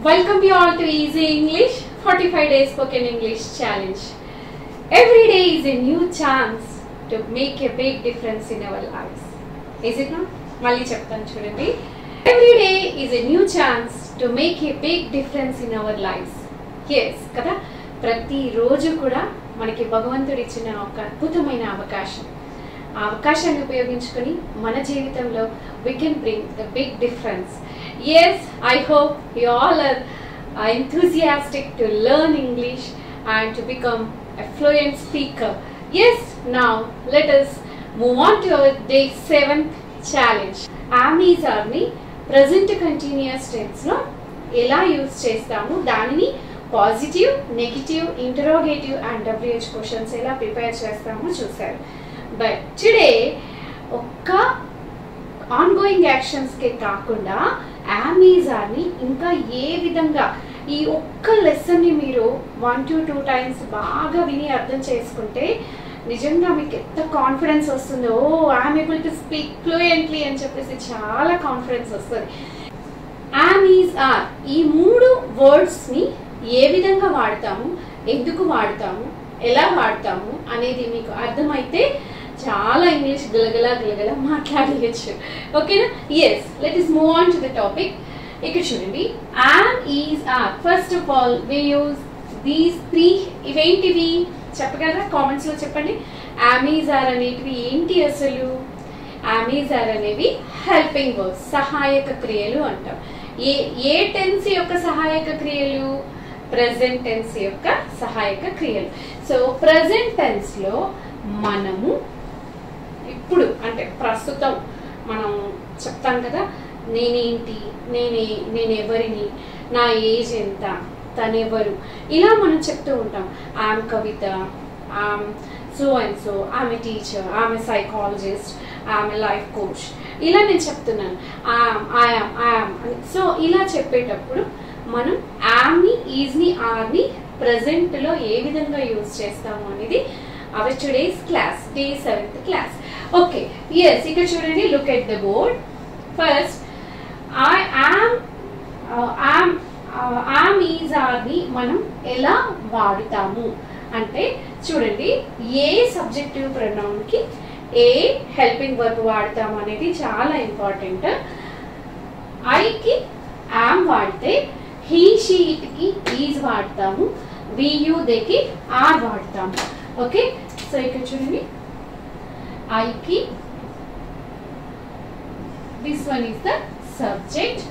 Welcome you all to Easy English 45 Days Spoken English Challenge. Every day is a new chance to make a big difference in our lives. Is it not? Malli cheptanu chudandi. Every day is a new chance to make a big difference in our lives. Yes, kada prati roju kuda manaki bhagavantudu ichina oka adbhutamaina avakasham. ఆ అవకాశాన్ని ఉపయోగించుకొని మన జీవితంలో we can bring the big difference. Yes, I hope you all are enthusiastic to learn English and to become a fluent speaker. Yes, now let us move on to our day 7th challenge. Am is are ni present continuous tense లో ఎలా use చేస్తాము, దానిని positive, negative, interrogative and WH questions ఎలా prepare చేస్తామో చూసారు. But today ఒక్క ongoing యాక్షన్స్కే కాకుండా yam is ఆర్ని ఇంకా ఏ విధంగా ఈ ఒక్క లెసన్ని మీరు 1 to 2 times బాగా విని అర్థం చేసుకుంటే నిజంగా మీకు ఎంత కాన్ఫిడెన్స్ వస్తుందో, oh I'm able to speak fluently అని చెప్పేసి చాలా కాన్ఫిడెన్స్ వస్తుంది. యామ్ ఈజ్ ఆర్ ఈ 3 వర్డ్స్ని ఏ విధంగా వాడతాము, ఎందుకు వాడతాము, ఎలా వాడతాము అనేది మీకు అర్థమైతే చాలా ఇంగ్లీష్ గలగల మాట్లాడవచ్చు. ఓకేనా? Yes, let us move on to the topic. ఇక్కడ చూడండి, am is are. First of all we use these 3. ఇవేంటివి చెప్పగలరా? కామెంట్స్ లో చెప్పండి. యామ్ ఈజ్ ఆర్ అనేటివి ఏంటి అసలు? యామ్ ఈజ్ ఆర్ అనేవి హెల్పింగ్ వర్బ్స్, సహాయక క్రియలు అంటాం. ఏ టెన్స్ యొక్క సహాయక క్రియలు? ప్రెజెంట్ టెన్స్ యొక్క సహాయక క్రియలు. సో ప్రెజెంట్ టెన్స్ లో మనము ఇప్పుడు అంటే ప్రస్తుతం మనం చెప్తాం కదా, నేనేంటి, నేనెవరిని, నా ఏజ్ ఎంత, తనెవరు, ఇలా మనం చెప్తూ ఉంటాం. I'm Kavitha, I'm so and so, I'm a teacher, I'm a psychologist, I'm a life coach, ఇలా నేను చెప్తున్నాను. ఐఎమ్ సో ఇలా చెప్పేటప్పుడు మనం యామ్ని, ఈజ్ని, ఆర్ని ప్రెజెంట్ లో ఏ విధంగా యూజ్ చేస్తాము అనేది our today's class, day 7th class. Okay, yes, ఇక్కడ చూడండి, look at the board. First am is ఆర్ని మనం ఎలా వాడుతాము అంటే చూడండి, ఏ సబ్జెక్టివ్ ప్రొనౌన్ కి ఏ హెల్పింగ్ వర్బ్ వాడతాము అనేది చాలా ఇంపార్టెంట్. ఐకి యామ్ వాడితే హీ, షీ, ఇట్ కి ఈజ్ వాడతాము, వి, యు, దే కి ఆర్ వాడతాము. ఓకే, సో ఇక్కడ చూడండి, ఐకి this one is the subject,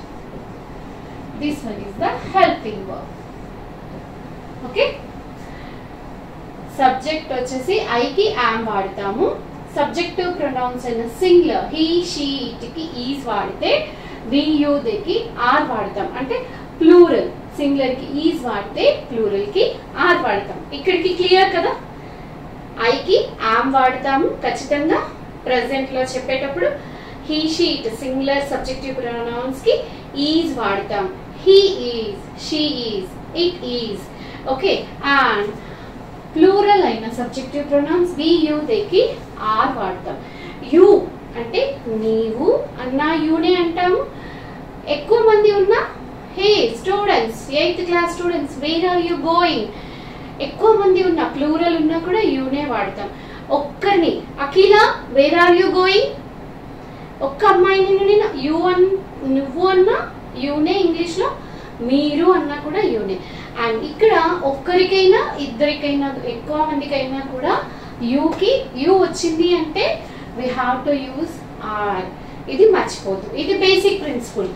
this one is the helping verb. Okay, subject వచ్చేసి ఐకి యామ్ వాడతాము. సబ్జెక్టివ్ ప్రొనౌన్స్ అయిన సింగులర్ హీ, షీ, ఇట్ కి ఈజ్ వాడితే వి, యు, దే కి ఆర్ వాడతాం. అంటే ప్లూరల్, సింగులర్ కి ఈజ్ వాడితే ప్లూరల్ కి ఆర్ వాడతాం. ఇక్కడికి క్లియర్ కదా? ఐకి యామ్ వాడతాము ఖచ్చితంగా ప్రెసెంట్ లో చెప్పేటప్పుడు. He, she, it singular subjective pronouns కి ఈజ్ వాడతాం. He is, she is, it is. Okay, and plural అయిన subjective pronouns we, you, they కి ఆర్ వాడతాం. యు అంటే నీవు అన్నా యునే అంటాము. ఎక్కువ మంది ఉన్నా hey students, 8th class students, where are you going, ఎక్కువ మంది ఉన్నా ప్లూరల్ ఉన్నా కూడా యునే వాడతాం. ఒక్కరిని Akhila, where are you going, ఒక్క అమ్మాయిని యు నువ్వు అన్నా యునే ఇంగ్లీష్ లో, మీరు అన్నా కూడా యునే. అండ్ ఇక్కడ ఒక్కరికైనా ఇద్దరికైనా ఎక్కువ మందికైనా కూడా యుకి యు వచ్చింది అంటే we have to use are. ఇది మర్చిపోదు, ఇది బేసిక్ ప్రిన్సిపల్.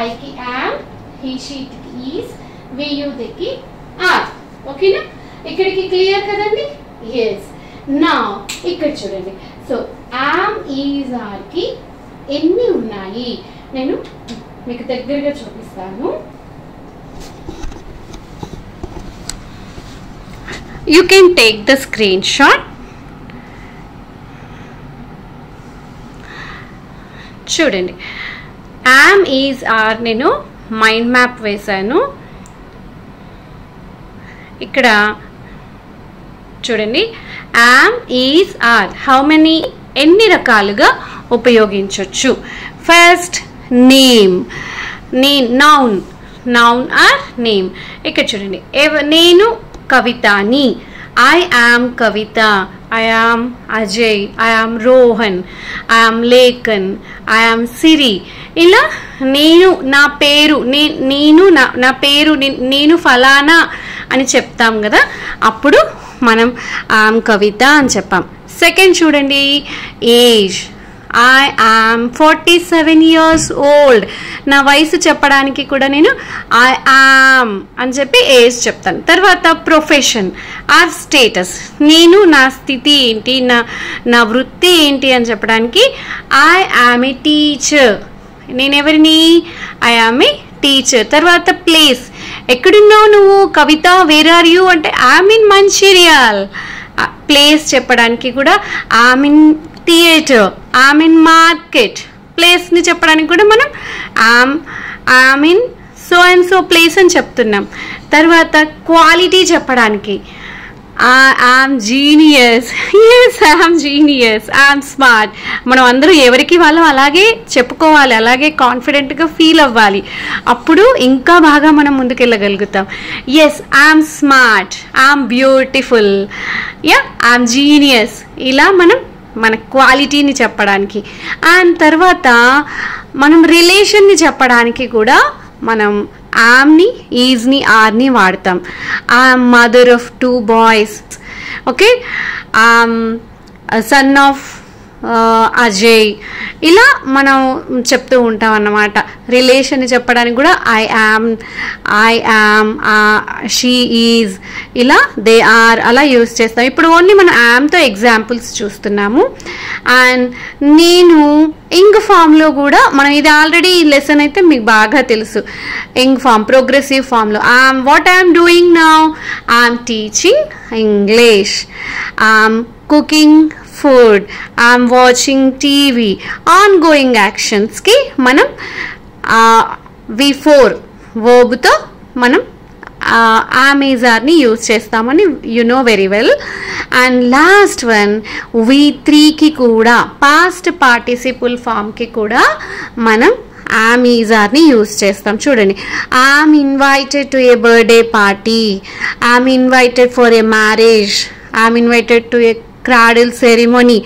ఐకి యామ్, హీ, షీ, ఇట్ కి ఈజ్, వి, యు, దే కి ఆర్. ఓకేనా? ఇక్కడికి క్లియర్ కదండి? ఎస్. నా ఇక్కడ చూడండి, సో యామ్ ఈజ్ ఆర్ కి ఎన్ని ఉన్నాయి నేను మీకు దగ్గరగా చూపిస్తాను. You can take the screenshot. చూడండి, యామ్ ఈజ్ ఆర్ నేను మైండ్ మ్యాప్ వేశాను. ఇక్కడ చూడండి, am is are how many, ఎన్ని రకాలుగా ఉపయోగించవచ్చు. First name, noun, noun or name. ఇక్కడ చూడండి, నేను కవితని, I am Kavita, I am Ajay, I am Rohan, I am Lekhan, I am Siri. ఇలా నేను నా పేరు, నేను నా పేరు, నేను ఫలానా అని చెప్తాం కదా, అప్పుడు మనం I am Kavita అని చెప్పాం. సెకండ్ చూడండి, age. I am 47 years old. నా వయసు చెప్పడానికి కూడా నేను I am అని చెప్పి ఏజ్ చెప్తాను. తర్వాత ప్రొఫెషన్ ఆర్ స్టేటస్, నేను నా స్థితి ఏంటి, నా వృత్తి ఏంటి అని చెప్పడానికి I am a teacher. నేను ఎవరిని? I am a teacher. తర్వాత ప్లేస్, ఎక్కడున్నావు నువ్వు కవిత, వేర్ ఆర్ యూ అంటే I am in Mancherial. ప్లేస్ చెప్పడానికి కూడా I am in theatre, I'm in market. ప్లేస్ని చెప్పడానికి కూడా మనం I'm in so and so place అని చెప్తున్నాం. తర్వాత క్వాలిటీ చెప్పడానికి I'm genius. Yes, I'm genius, I'm smart. మనం అందరూ ఎవరికి వాళ్ళు అలాగే చెప్పుకోవాలి, అలాగే కాన్ఫిడెంట్గా ఫీల్ అవ్వాలి. అప్పుడు ఇంకా బాగా మనం ముందుకెళ్ళగలుగుతాం. Yes, I'm smart, I'm beautiful, yeah I'm genius. ఇలా మనం మన క్వాలిటీని చెప్పడానికి. అండ్ తర్వాత మనం రిలేషన్ని చెప్పడానికి కూడా మనం యామ్ని, ఈజ్ని, ఆర్ని వాడతాం. I'm mother of 2 boys. Okay, I'm son of Ajay. ఇలా మనం చెప్తూ ఉంటాం అన్నమాట. రిలేషన్ చెప్పడానికి కూడా ఐ యామ్, షీ ఈజ్, ఇలా దే ఆర్ అలా యూజ్ చేస్తాం. ఇప్పుడు ఓన్లీ మనం యామ్తో ఎగ్జాంపుల్స్ చూస్తున్నాము. అండ్ నేను ఇంగ్ ఫామ్లో కూడా మనం, ఇది ఆల్రెడీ ఈ లెసన్ అయితే మీకు బాగా తెలుసు. ఇంగ్ ఫామ్ ప్రోగ్రెసివ్ ఫామ్లో what I'm doing now, I'm teaching English, I'm cooking food, I'm watching TV. Ongoing యాక్షన్స్కి మనం V4 వర్బ్తో మనం ఆమెజార్ని యూజ్ చేస్తామని you know very well. And last one V3కి కూడా, పాస్ట్ పార్టిసిపుల్ ఫామ్కి కూడా మనం ఆమెజార్ని యూజ్ చేస్తాం. చూడండి, I'm invited to A birthday party, I'm invited for a marriage, I'm invited to A cradle ceremony,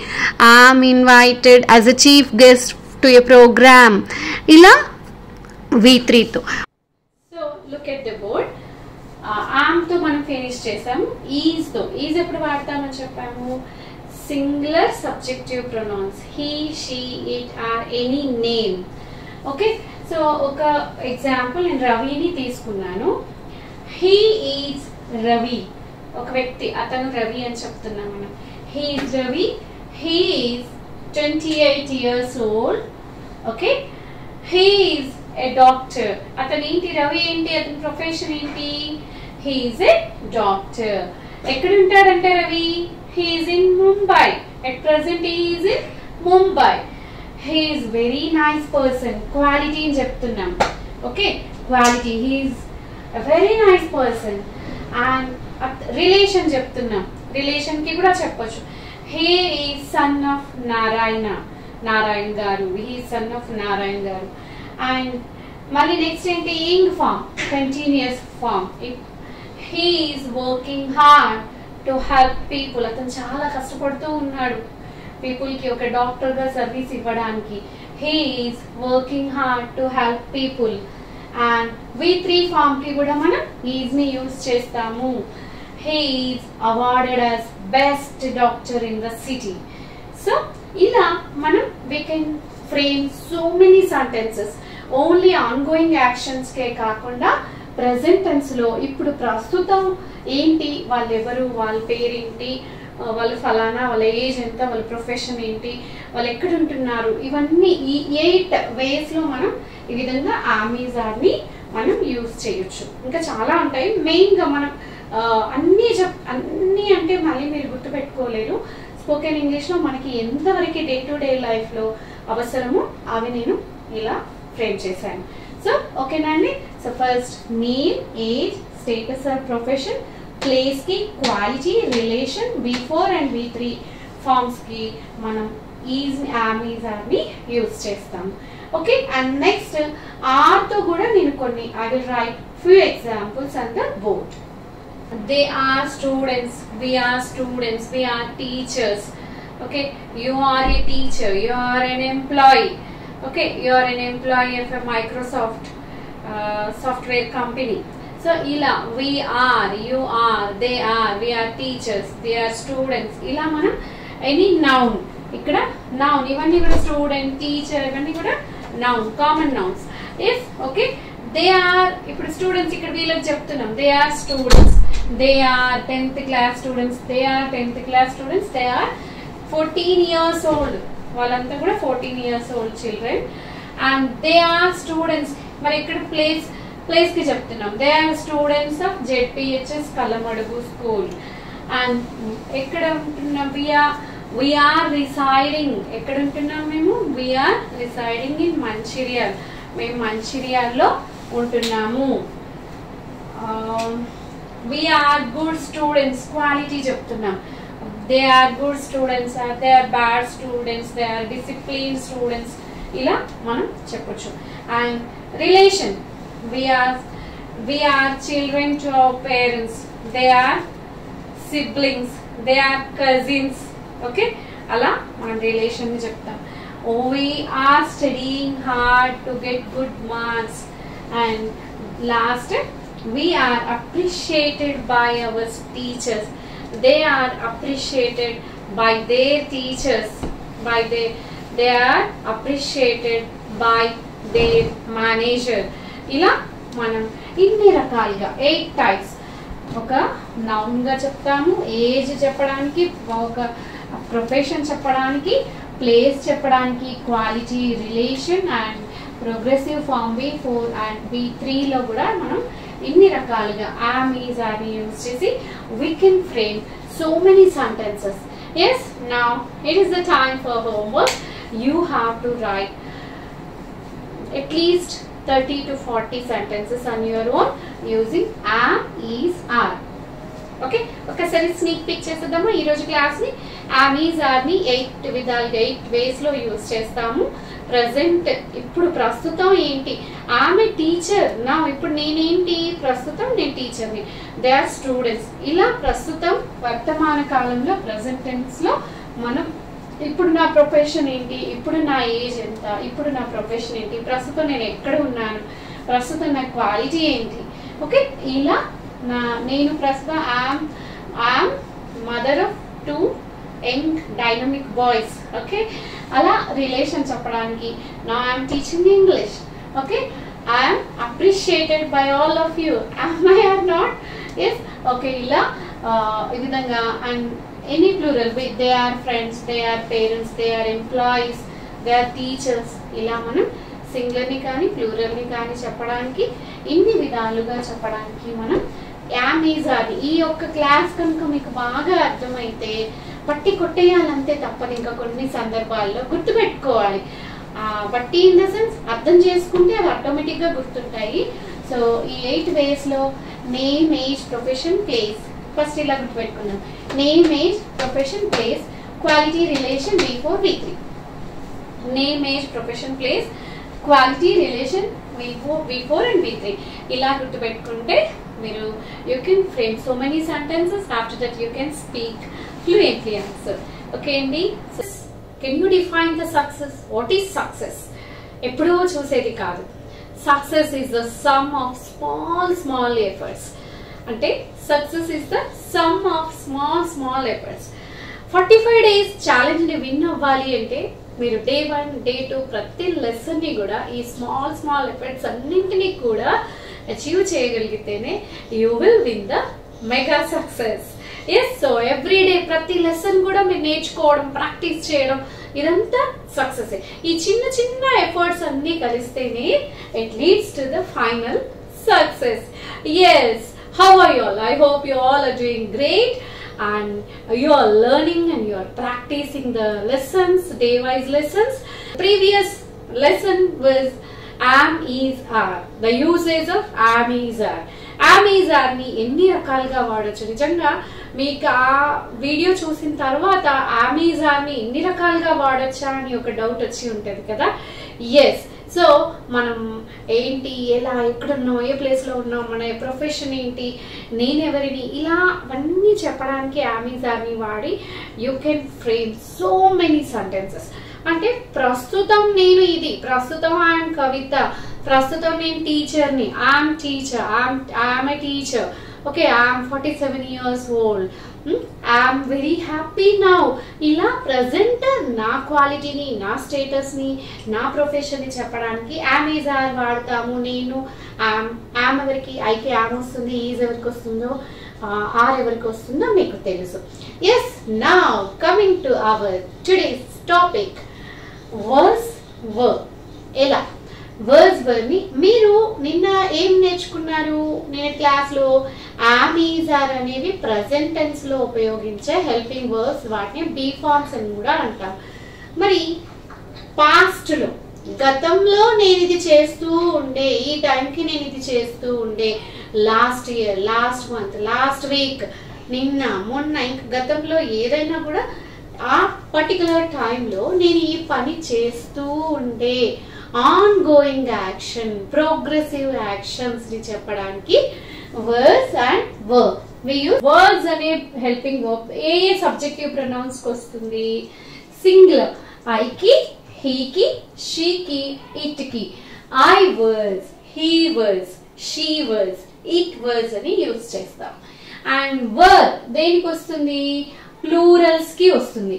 I'm invited as a chief guest to a program. Ila V3 to. So look at the board. Am to మనం finish చేసాం. Is తో, is ఎప్పుడు వాడతామని చెప్పాము? Singular subjective pronouns, he, she, it or any name. Okay, so ఒక example, నేను రవిని తీసుకున్నాను. he is రవి, ఒక వ్యక్తి, అతను రవి అని చెప్తున్నాం మనం. He is Ravi. He is 28 years old. Okay. He is a doctor. అతను ఏంటి? రవి ఏంటి? అతని ప్రొఫెషన్ ఏంటి? He is a doctor. ఎక్కడ ఉంటాడంటే Ravi? He is in Mumbai. At present he is in Mumbai. He is very nice person. Quality అని చెప్తున్నాం. Okay. Quality. He is a very nice person. And relation చెప్తున్నాం. Relation కి కూడా చెప్పొచ్చు. He is son of Narayana గారు, he son of Narayana గారు. And మళ్ళీ next ఏంటి? Ing form, continuous form. He is working hard to help people. అతను చాలా కష్టపడుతూ ఉన్నాడు పీపుల్ కి, ఒక డాక్టర్ గా సర్వీస్ ఇవ్వడానికి. He is working hard to help people. And V3 form కి కూడా మనం ఈజ్ ని యూజ్ చేస్తాము. He is awarded as best doctor in the city. So, ila manam we can frame so many sentences. Only ongoing actions ke kaakunda present tense lo ippudu prastutam enti, vallu evaru, vallu పేరు ఏంటి, వాళ్ళు ఫలానా, వాళ్ళ age ఎంత, వాళ్ళ profession ఏంటి, వాళ్ళు ఎక్కడ ఉంటున్నారు, ఇవన్నీ ఈ 8 ways లో మనం ఈ విధంగా ఆమెజార్ని మనం యూజ్ చేయొచ్చు. ఇంకా చాలా ఉంటాయి. మెయిన్ గా మనం అన్నీ అంటే మళ్ళీ మీరు గుర్తుపెట్టుకోలేరు. స్పోకెన్ ఇంగ్లీష్లో మనకి ఎంతవరకు డే టు డే లైఫ్లో అవసరమో అవి నేను ఇలా ఫ్రేమ్ చేశాను. సో ఓకేనా అండి? So first name, age, status or profession, ప్లేస్కి quality, relation, V4 and V3 ఫార్మ్స్కి మనం ఈజ్, ఆమెజార్ని యూజ్ చేస్తాము. ఓకే, అండ్ నెక్స్ట్ ఆర్తో కూడా నేను కొన్ని I will write few examples on the board. They are students, we are students, we are teachers. Okay, you are a teacher, you are an employee. Okay, you are an employee of a Microsoft software company. So ila we are, you are, they are, we are teachers, they are students. Ila mana any noun ikkada noun ivanni kuda student, teacher ivanni kuda noun, common nouns. If okay, they are ఇప్పుడు students ఇక్కడ వీళ్ళకి చెప్తున్నాం they are students, they are 10th class students, they are 10th class students, they are 14 years old, వాళ్ళంతా కూడా 14 years old children and they are students. మరి ఇక్కడ place కి చెప్తున్నాం they are students of ZPHS Kallamadugu school and ఎక్కడ ఉంటున్నాం we are residing, ఎక్కడ ఉంటున్నాం మేము we are residing in Mancherial, మేము మంచిర్యాల్లో ఉంటున్నాము. we are good students, quality చెప్తున్నాం they are good students, they are bad students, they are disciplined students, ఇలా మనం చెప్పొచ్చు. and relation, we are children to our parents, they are siblings, they are cousins. okay, అలా మనం relation ని చెప్తాం. we are studying hard to get good marks and last we are appreciated by our teachers, they are appreciated by their teachers, they are appreciated by their manager. ఇలా మనం ఇన్ని రకాలుగా 8 types ఒక noun గా చెప్తాము, age చెప్పడానికి, ఒక profession చెప్పడానికి, ప్లేస్ చెప్పడానికి, quality, relation and progressive form V4 and V3 లో కూడా మనం ఇన్ని రకాలుగా am, is, are ని యూజ్ చేసి we can frame so many sentences. yes, now it is the time for homework. you have to write at least 30 to 40 sentences on your own using am, is, are. Okay, ఒకసారి sneak pick చేద్దామా ఈ రోజు class ని. am, is, are ని 8 విధాలుగా 8 ways లో use చేస్తాము. Present ఇప్పుడు ప్రస్తుతం ఏంటి, ఆమె టీచర్ నా, ఇప్పుడు నేనేంటి ప్రస్తుతం నేను టీచర్ని, దే ఆర్ స్టూడెంట్స్. ఇలా ప్రస్తుతం వర్తమాన కాలంలో ప్రెసెంట్ టెన్స్ లో మనం ఇప్పుడు నా ప్రొఫెషన్ ఏంటి, ఇప్పుడు నా ఏజ్ ఎంత, ఇప్పుడు నా ప్రొఫెషన్ ఏంటి, ప్రస్తుతం నేను ఎక్కడ ఉన్నాను, ప్రస్తుతం నా క్వాలిటీ ఏంటి. ఓకే, ఇలా నేను ప్రస్తుతం I'm mother of 2 young dynamic boys. Okay, అలా రిలేషన్ చెప్పడానికి నా I'm teaching English. Okay, I'm appreciated by all of you, am I or not? yes. Okay, ఇలా ఈ విధంగా and any plural, they are friends, they are parents, they are employees, they are teachers. ఇలా మనం singular ని కానీ plural ని కానీ చెప్పడానికి ఇన్ని విధాలుగా చెప్పడానికి మనం am, is, are. ఈ యొక్క క్లాస్ కనుక మీకు బాగా అర్థమైతే పట్టి కొట్టేయాలంతే తప్పని, ఇంకా కొన్ని సందర్భాల్లో గుర్తుపెట్టుకోవాలి. బట్టి ఇన్ ద సెన్స్ అర్థం చేసుకుంటే అవి ఆటోమేటిక్ గా గుర్తుంటాయి. సో ఈ 8 వేస్ లో name, age, profession, place first ఇలా గుర్తుపెట్టుకున్నాం. Name, age, profession, place, quality, relation V4 V3. Name, age, profession, place, quality, relation V4 and V3 ఇలా గుర్తుపెట్టుకుంటే మీరు you can frame so many sentences. After that you can speak fluently answer. okay అండి, can you define the success? what is success? ఎప్పుడో చూసేది కాదు. success is the sum of small efforts. అంటే success is the sum of small efforts. 45 days challenge ని win అవ్వాలి అంటే మీరు day 1, day 2 ప్రతి లెసన్ ని కూడా ఈ స్మాల్ ఎఫర్ట్స్ అన్నింటినీ కూడా అచీవ్ చేయగలిగితేనే you will win the mega success. Yes, so every day ప్రతి లెసన్ కూడా మీరు నేర్చుకోవడం, ప్రాక్టీస్ చేయడం, ఇదంతా సక్సెస్. ఈ చిన్న చిన్న ఎఫర్ట్స్ అన్ని కలిస్తేనే it leads to the final success. Yes, how are you all? I hope you all are doing great and you are learning and you are practicing the lessons, day wise lessons. Previous lesson was am, is, are. The usage of am, is, are. am, is, are ని ఎన్ని రకాలుగా వాడొచ్చు. నిజంగా మీకు ఆ video చూసిన తర్వాత am, is, are ని ఎన్ని రకాలుగా వాడొచ్చా అని ఒక డౌట్ వచ్చి ఉంటది కదా. ఎస్, సో మనం ఏంటి, ఎలా, ఎక్కడున్నాం, ఏ ప్లేస్లో ఉన్నాం, మన ప్రొఫెషన్ ఏంటి, నేనెవరిని, ఇలా అవన్నీ చెప్పడానికి యామీజార్ని వాడి you can frame so many sentences. అంటే ప్రస్తుతం నేను ఇది, ప్రస్తుతం ఐఎమ్ కవిత, ప్రస్తుతం నేను టీచర్ని, I'm teacher, I'm a teacher, okay, I'm 47 years old, I'm very happy now. ఇలా ప్రజెంట్ నా క్వాలిటీని, నా స్టేటస్ని, నా ప్రొఫెషన్ని చెప్పడానికి యామీజార్ వాడతాము. నేను యామ్ ఎవరికి, ఐకి యామ్ వస్తుంది, ఈజ్ ఎవరికి వస్తుందో, ఆర్ ఎవరికి వస్తుందో మీకు తెలుసు. Yes, now coming to our today's topic, was verb. ఎలా వర్స్ వర్బ్ని మీరు నిన్న ఏం నేర్చుకున్నారు? నేను క్లాస్లో యామ్, ఈజ్, ఆర్ అనేవి ప్రజెంట్ టెన్స్లో ఉపయోగించే హెల్పింగ్ వర్బ్స్, వాటిని బీ ఫార్మ్స్ అని కూడా అంటాం. మరి పాస్ట్లో, గతంలో నేను ఇది చేస్తూ ఉండే, ఈ టైంకి నేను ఇది చేస్తూ ఉండే, last year, last month, last week, నిన్న, మొన్న, ఇంక గతంలో ఏదైనా కూడా ఆ పర్టికులర్ టైంలో నేను ఈ పని చేస్తూ ఉండే, on going action, progressive actions ని చెప్పడానికి was and were. We use was అనే హెల్పింగ్ వర్బ్ ఏ సబ్జెక్టివ్ ప్రొనౌన్స్ కి వస్తుంది? సింగులర్, ఐకి, హీకి, షీకి, ఇట్కి. I was, he was, she was, it was అని యూజ్ చేస్తాం. అండ్ వర్బ్ దేనికి వస్తుంది? ప్లూరల్స్ కి వస్తుంది.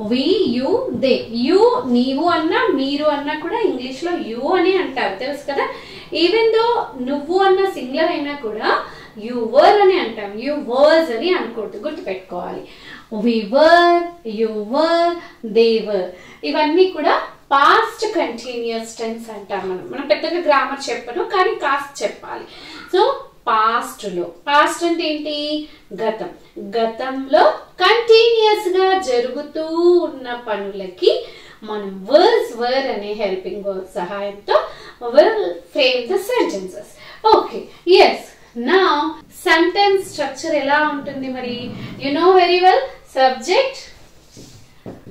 వి, యు, దే. యు నీవు అన్నా, మీరు అన్నా కూడా ఇంగ్లీష్ లో యు అని అంటారు, తెలుసు కదా. ఈవెన్ దో నువ్వు అన్న సింగులర్ అయినా కూడా యు వర్ అని అంటాం, యు వర్స్ అని అనుకోవద్దు, గుర్తుపెట్టుకోవాలి. వి వర్, యు వర్, దే వర్. ఇవన్నీ కూడా పాస్ట్ కంటిన్యూస్ టెన్స్ అంటాం. మనం పెద్దగా గ్రామర్ చెప్పను, కానీ కాస్ట్ చెప్పాలి. సో పాస్ట్ లో, పాస్ట్ అంటే ఏంటి? గతం. గతంలో కంటిన్యూస్ గా జరుగుతూ ఉన్న పనులకి మనం వర్స్ వర్ అనే హెల్పింగ్ వర్బ్ సహాయంతో will frame the sentences. Okay, yes. Now sentence structure ఎలా ఉంటుంది మరి? You know very well, subject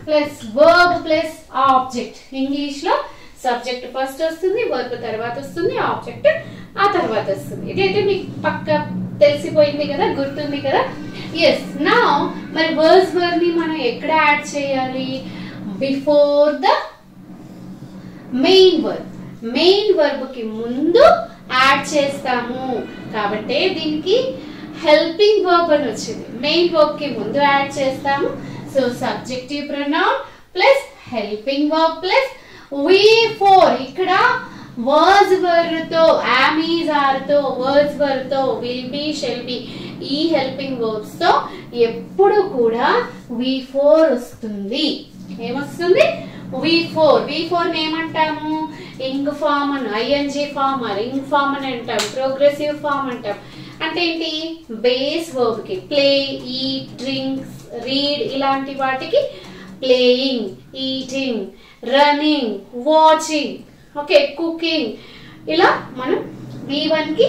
plus verb plus object. English లో సబ్జెక్ట్ ఫస్ట్ వస్తుంది, వర్బ్ తర్వాత వస్తుంది, ఆబ్జెక్ట్ ఆ తర్వాత వస్తుంది. ఇదైతే మీకు పక్క తెలిసిపోయింది కదా, గుర్తుంది కదా. ఎస్, నౌ మరి వర్స్ వర్బ్ ని మనం ఎక్కడ యాడ్ చేయాలి? Before the main verb. Main verb కి ముందు యాడ్ చేస్తాము కాబట్టి దీనికి హెల్పింగ్ వర్బ్ అని వచ్చింది. మెయిన్ వర్బ్ కి ముందు యాడ్ చేస్తాము. So subjective pronoun plus helping verb plus V4. ఇక్కడ వర్స్ వర్బ్ తో, am, is, are తో, వర్స్ వర్బ్ తో, will be, shall be, ఈ హెల్పింగ్ వర్బ్స్ తో ఎప్పుడు కూడా V4 వస్తుంది. ఏమొస్తుంది? V4. V4 ఏమంటాము? ఇంగ్ ఫామ్ అని, ఐఎన్జీ ఫామ్, రింగ్ ఫామ్ అని అంటాం, ప్రోగ్రెసివ్ ఫామ్ అంటాం. అంటే ఏంటి? బేస్ వర్బ్ కి ప్లే, ఈట్, డ్రింక్స్, రీడ్ ఇలాంటి వాటికి playing, eating, running, watching, okay, cooking, ఇలా మనం V1 కి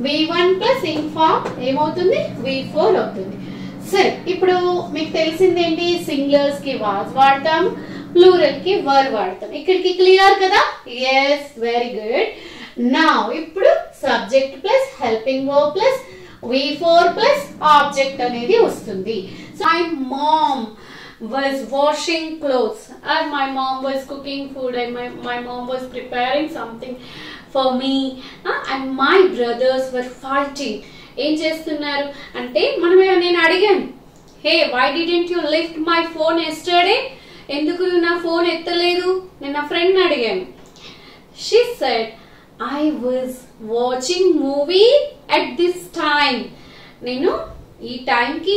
V1 ప్లస్ ఇంగ్ ఫామ్ ఏమవుతుంది? V4 అవుతుంది. సరే, ఇప్పుడు మీకు తెలిసింది ఏంటి? సింగులర్స్ కి వాస్ వాడతాం, ప్లూరల్ కి వర్ వాడతాం. ఇక్కడికి క్లియర్ కదా? Yes, very good. నౌ ఇప్పుడు subject plus helping verb plus V4 plus object అనేది వస్తుంది. So my mom was washing clothes, and my mom was cooking food, and my mom was preparing something for me, and my brothers were fighting. ఏం చేస్తున్నారు అంటే నేను అడిగాను, హే why didn't you lift my phone yesterday? ఎందుకు నా phone ఎత్తలేదు? నేను నా ఫ్రెండ్ అడిగాను. She said I was watching movie at this time. నేను ఈ టైం కి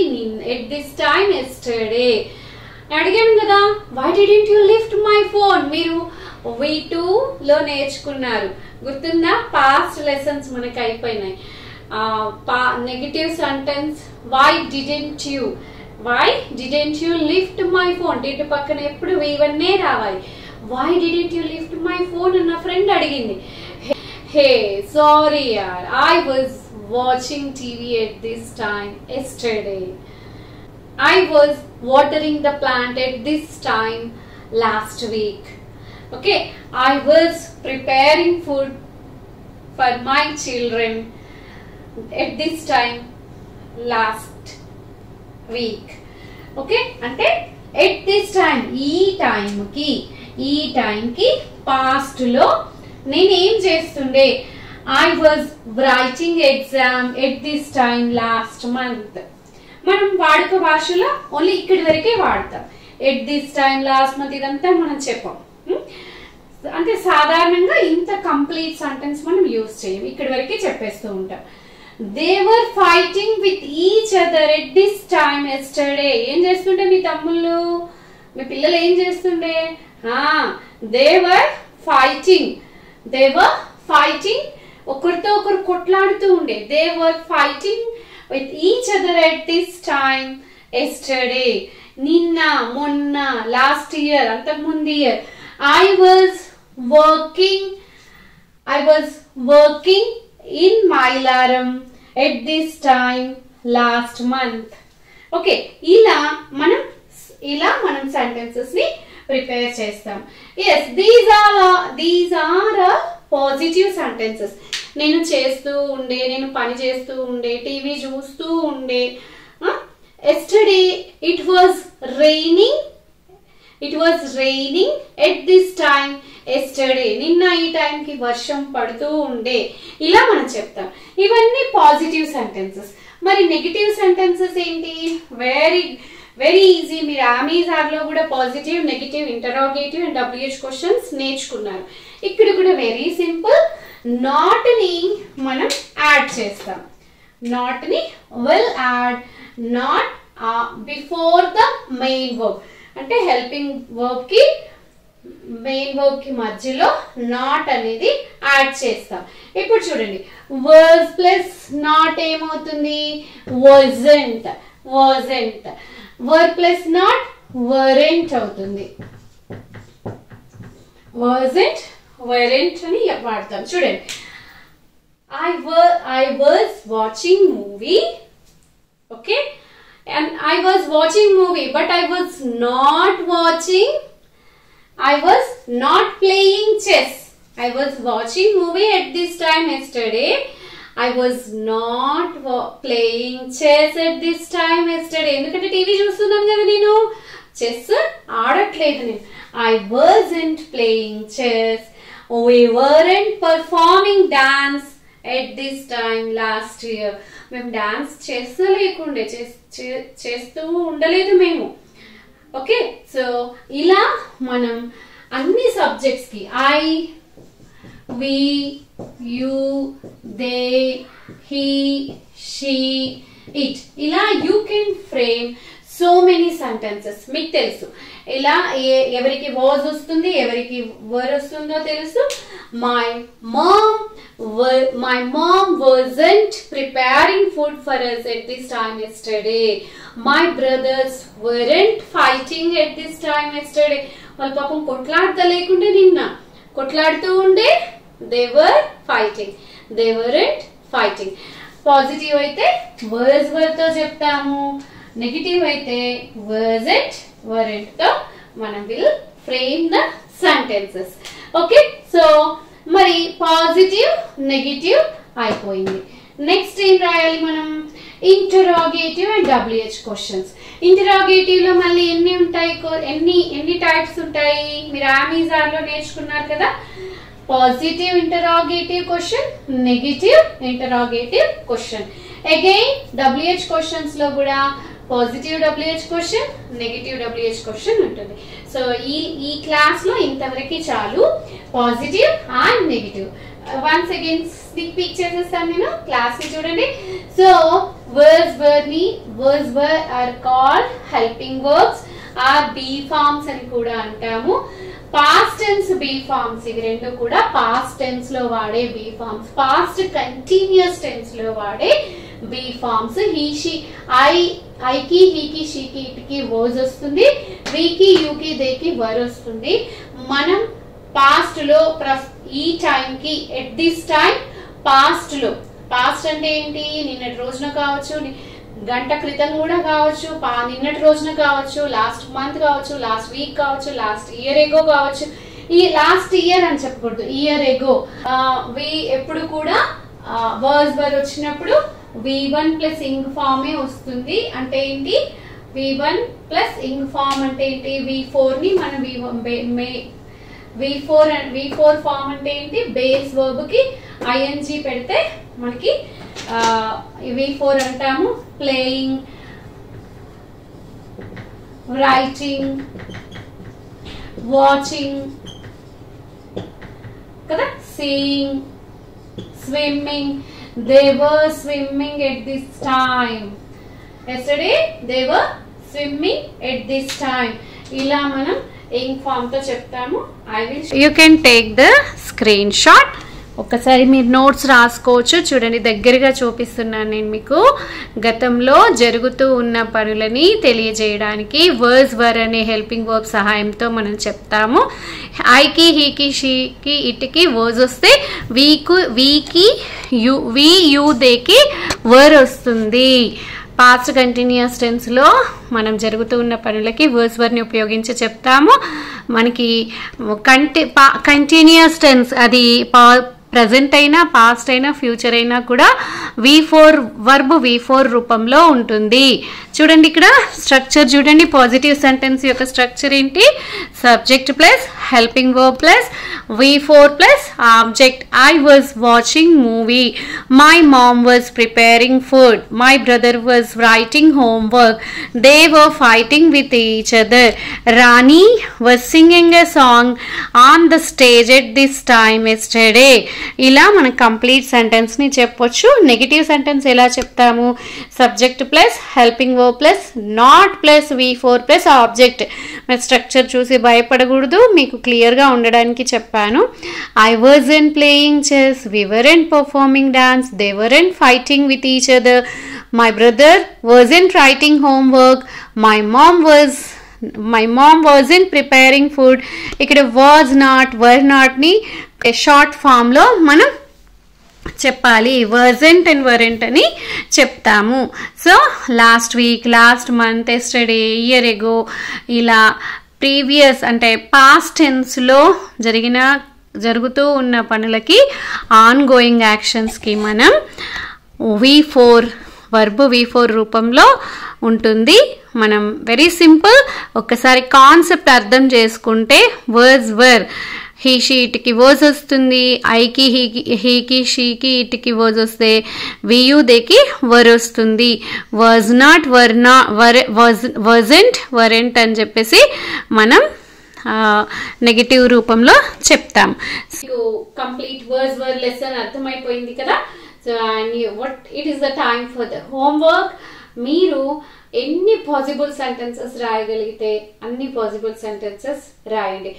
at this time yesterday అడిగాను కదా. Why didn't you lift my phone? మీరు V2 లో నేర్చుకున్నారు, గుర్తుందా? పాస్ట్ లెసన్స్ మనకి అయిపోయినాయి. Negative sentence why didn't you lift my phone. Did పక్కన ఎప్పుడు V1 రావాలి. వై డిడెంట్ యూ లిఫ్ట్ మై ఫోన్ అన్న ఫ్రెండ్ అడిగింది. హే సారీ యార్, I was watching TV at this time yesterday. I was watering the plant at this time last week. Okay, I was preparing food for my children at this time last week. Okay, అంటే at this time ఈ time కి past లో నేను ఏం చేస్తుండే, I was writing exam at this time last month. మనం వాడుక భాషలో ఓన్లీ ఇక్కడి వరకే వాడతాం. at this time last month ఇదంతా మనం చెప్పాం. అంటే సాధారణంగా ఇంత కంప్లీట్ సెంటెన్స్ మనం యూజ్ చేయం, ఇక్కడి వరకే చెప్పేస్తూ ఉంటాం. They were fighting with each other at this time yesterday. ఏం చేస్తుండే మీ తమ్ముళ్ళు, మీ పిల్లలు ఏం చేస్తుండే? They were fighting ఒకరితో ఒకరు కొట్లాడుతూ ఉండే. They were fighting with each other at this time yesterday. నిన్న, మొన్న, లాస్ట్ ఇయర్, అంతకు ముందు year. I was working in Mailaram at this time last month. Okay, ఇలా మనం సెంటెన్సెస్ ని ప్రిపేర్ చేస్తాం. Yes, these are positive sentences. నేను చేస్తూ ఉండే, నేను పని చేస్తూ ఉండే, టీవీ చూస్తూ ఉండే. Yesterday it was raining at this time yesterday. నిన్న ఈ టైం కి వర్షం పడుతూ ఉండే. ఇలా మనం చెప్తాం. ఇవన్నీ పాజిటివ్ సెంటెన్సెస్. మరి నెగటివ్ సెంటెన్సెస్ ఏంటి? Very easy. మీరు అమెజాన్ లో కూడా positive, negative, interrogative and WH questions నేర్చుకున్నారు. ఇక్కడ కూడా వెరీ సింపుల్. నాట్ ని మనం యాడ్ చేస్తాం. నాట్ ని will add not before the main verb. అంటే హెల్పింగ్ వర్బ్ కి మెయిన్ వర్బ్ కి మధ్యలో నాట్ అనేది యాడ్ చేస్తాం. ఇప్పుడు చూడండి, was ప్లస్ నాట్ ఏమవుతుంది? wasn't. were plus not weren't అవుతుంది. weren't అని వాడతాం. చూడండి, I was watching movie. Okay, and I was watching movie, but I was not playing chess. I was watching movie at this time yesterday. I was not playing chess at this time yesterday. ఎందుకంటే TV చూస్తున్నాను కదా, నేను chess ఆడట్లేదు. నేను I wasn't playing chess. We weren't performing dance at this time last year. మేము dance చేస్తూ ఉండలేదు మేము. Okay, so ఇలా మనం అన్ని సబ్జెక్ట్స్ కి I, we, you, they, he, she, it, ఇలా you can frame so many sentences. మీకు తెలుసు ఇలా ఎవరికి was వస్తుంది, ఎవరికి were వస్తుందో తెలుసు. My mom wasn't preparing food for us at this time yesterday. My brothers weren't fighting at this time yesterday. వాళ్ళ పాపం కొట్లాడతా లేకుంటే నిన్న కొట్లాడుతూ ఉండే. They were fighting. They weren't fighting. Positive అయితే were తో చెప్తాము. నెగటివ్ అయితే wasn't, weren't తో మనం will frame the sentences. Okay, so మరి పాజిటివ్, నెగటివ్ అయిపోయింది. నెక్స్ట్ ఏం రాయాలి మనం? Interrogative and WH questions. Interrogative లో మళ్ళీ ఎన్ని ఉంటాయి? ఎన్ని టైప్స్ ఉంటాయి? మీరు అమెజాన్ లో నేర్చుకున్నారు కదా. Positive interrogative question, negative interrogative question. Again WH questions లో కూడా positive WH question, negative WH question ఉంటుంది. సో ఈ క్లాస్ లో ఇంతవరకు చాలు, positive and negative. Once again sneak peek చేసేస్తాను నేను, క్లాస్ ని చూడండి. So words were are called helping verbs or be forms అని కూడా అంటాము. పాస్ట్ టెన్స్ బీ ఫార్మ్స్, ఇవి రెండు కూడా పాస్ట్ టెన్స్ లో వాడే be forms. Past continuous tense లో వాడే బీ ఫార్మ్స్. హీ, షీ, ఐకి, హీకి, షీకి, ఇట్కి వర్స్ వస్తుంది. వీకి, యూకి, దేకి వర్ వస్తుంది. మనం పాస్ట్ లో ఈ టైం కి ఎట్ దిస్ టైం పాస్ట్ లో, పాస్ట్ అంటే ఏంటి? నిన్నటి రోజున కావచ్చు, గంట క్రితం కూడా కావచ్చు, నిన్నటి రోజున కావచ్చు, లాస్ట్ మంత్ కావచ్చు, లాస్ట్ వీక్ కావచ్చు, లాస్ట్ ఇయర్ ఎగో కావచ్చు. ఈ లాస్ట్ ఇయర్ అని చెప్పకూడదు, ఇయర్ ఎగో. వి ఎప్పుడు కూడా వర్స్ వర్ వచ్చినప్పుడు V1 ప్లస్ ఇంగ్ ఫామే వస్తుంది. అంటే ఏంటి, V1 ప్లస్ ఇంగ్ ఫామ్ అంటే ఏంటి, V4 ని మనం V4 ఫామ్ అంటే ఏంటి, బేస్ వర్బ్ కి ING పెడితే మనకి V4 అంటాము. ప్లేయింగ్, రైటింగ్, వాచింగ్ కదా, seeing, swimming. They were swimming at this time. Yesterday they were swimming at this time. ఇలా మనం ఇంగ్ ఫామ్ తో చెప్తాము. You can take the screenshot. ఒక్కసారి మీరు నోట్స్ రాసుకోవచ్చు. చూడండి, దగ్గరగా చూపిస్తున్నాను నేను మీకు. గతంలో జరుగుతూ ఉన్న పనులని తెలియజేయడానికి వర్స్ వర్ అనే హెల్పింగ్ వర్బ్ సహాయంతో మనం చెప్తాము. ఐకి, హీకి, షీకి, ఇట్కి వర్స్ వస్తే వీకి యు దేకి వర్ వస్తుంది. పాస్ట్ కంటిన్యూస్ టెన్స్ లో మనం జరుగుతూ ఉన్న పనులకి వర్స్ వర్ ని ఉపయోగించి చెప్తాము. మనకి కంటిన్యూస్ టెన్స్ అది ప్రెజెంట్ అయినా, పాస్ట్ అయినా, ఫ్యూచర్ అయినా కూడా V4 వర్బ్ V4 రూపంలో ఉంటుంది. చూడండి ఇక్కడ స్ట్రక్చర్ చూడండి. పాజిటివ్ సెంటెన్స్ యొక్క స్ట్రక్చర్ ఏంటి, subject plus helping verb plus V4 plus object. I was watching movie. My mom was preparing food. My brother was writing homework. They were fighting with each other. Rani was singing a song on the stage at this time yesterday. ఇలా మనం complete sentence ని చెప్పొచ్చు. Negative sentence ఎలా చెప్తాము, subject plus helping verb plus not plus V4 plus object. మీరు structure చూసి భయపడకూడదు, మీకు క్లియర్గా ఉండడానికి చెప్పాను. I wasn't playing chess. We weren't performing dance. They weren't fighting with each other. My brother wasn't writing homework. My mom wasn't preparing food. ఇక్కడ was not, were not ని short form లో మనం చెప్పాలి. వర్జెంట్ అండ్ వరెంట్ అని చెప్తాము. So last week, last month, yesterday, year ago, ఇలా previous అంటే past tense లో జరుగుతూ ఉన్న పనులకి ఆన్ గోయింగ్ యాక్షన్స్ కి మనం V4 వర్బ్ V4 రూపంలో ఉంటుంది. మనం వెరీ సింపుల్, ఒక్కసారి కాన్సెప్ట్ అర్థం చేసుకుంటే వర్డ్స్ వర్, హీ షీ ఇటుకి వర్డ్స్ వస్తుంది. ఐకి, హీకి, షీకి, ఇటుకి వర్డ్స్ వస్తే వియు దేకి వర్ వస్తుంది. వాజ్ నాట్, వర్జెంట్, వరెంట్ అని చెప్పేసి మనం నెగటివ్ రూపంలో చెప్తాం. కంప్లీట్ వర్డ్స్ వర్ లెసన్ అర్థమైపోయింది కదా. So what it is the time for the homework. మీరు ఎన్ని పాసిబుల్ సెంటెన్సెస్ రాయగలిగితే అన్ని పాసిబుల్ సెంటెన్సెస్ రాయండి.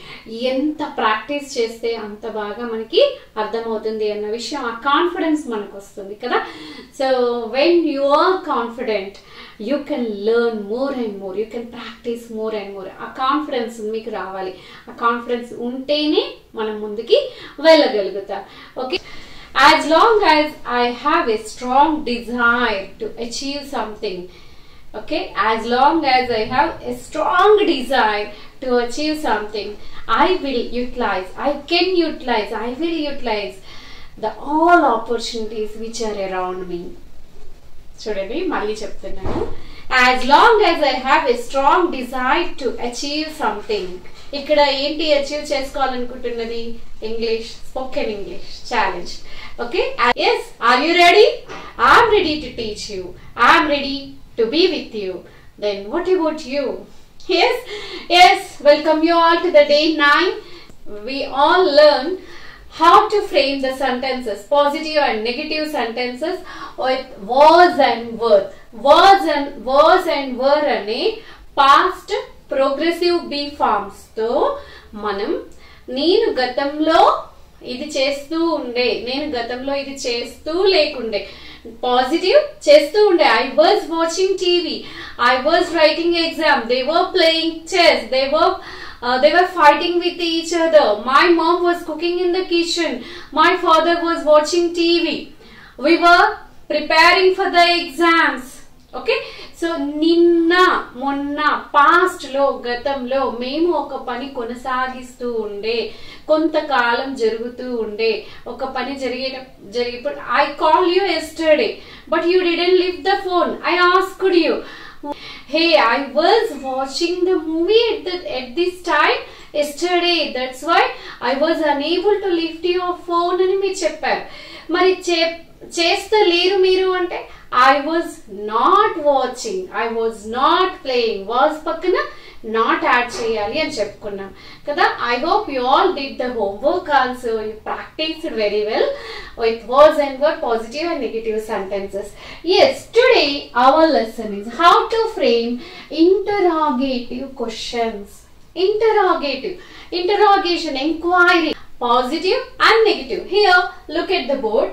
ఎంత ప్రాక్టీస్ చేస్తే అంత బాగా మనకి అర్థమవుతుంది అన్న విషయం, ఆ కాన్ఫిడెన్స్ మనకు వస్తుంది కదా. So when you are confident you can learn more and more, you can practise more and more. ఆ కాన్ఫిడెన్స్ మీకు రావాలి. ఆ కాన్ఫిడెన్స్ ఉంటేనే మనం ముందుకి వెళ్ళగలుగుతాం. Okay, as long as I have a strong desire to achieve something, okay, as long as I have a strong desire to achieve something, I will utilize, I will utilize the all opportunities which are around me. చూడండి, మళ్ళీ చెప్తున్నాను. As long as I have a strong desire to achieve something. ఇక్కడ ఏంటి achieve చేసుకోవాలనుకుంటున్నది? English, spoken English challenge. Okay, yes, are you ready? I'm ready to teach you. I'm ready to be with you. Then what about you? Yes, welcome you all to the day 9. We all learn how to frame the sentences, positive and negative sentences with was and were. Was and were ane past progressive B forms తో మనం నేను గతంలో ఇది చేస్తూ ఉండే, నేను గతంలో ఇది చేస్తూ లేకుండే, పాజిటివ్ చేస్తూ ఉండే. I was watching TV, I was writing exam, they were playing chess, they were fighting with each other, my mom was cooking in the kitchen, my father was watching TV, we were preparing for the exams. Okay, so నిన్న మొన్న past లో గతంలో మేము ఒక పని కొనసాగిస్తూ ఉండే, కొంతకాలం జరుగుతూ ఉండే ఒక పని జరిగేప్పుడు I call you yesterday but you didn't lift the phone. I asked you, hey, I was watching the movie at this time yesterday, that's why I was unable to lift your phone అని మీరు చెప్పారు. మరి చేస్తలేరు మీరు అంటే I was not watching, I was not playing, was పక్కన not add చేయాలి అని చెప్పుకున్నాం కదా. I hope you all did the homework also, you practiced very well with was and were positive and negative sentences. Yes, today our lesson is how to frame interrogative questions. Interrogation, inquiry, positive and negative. Here look at the board.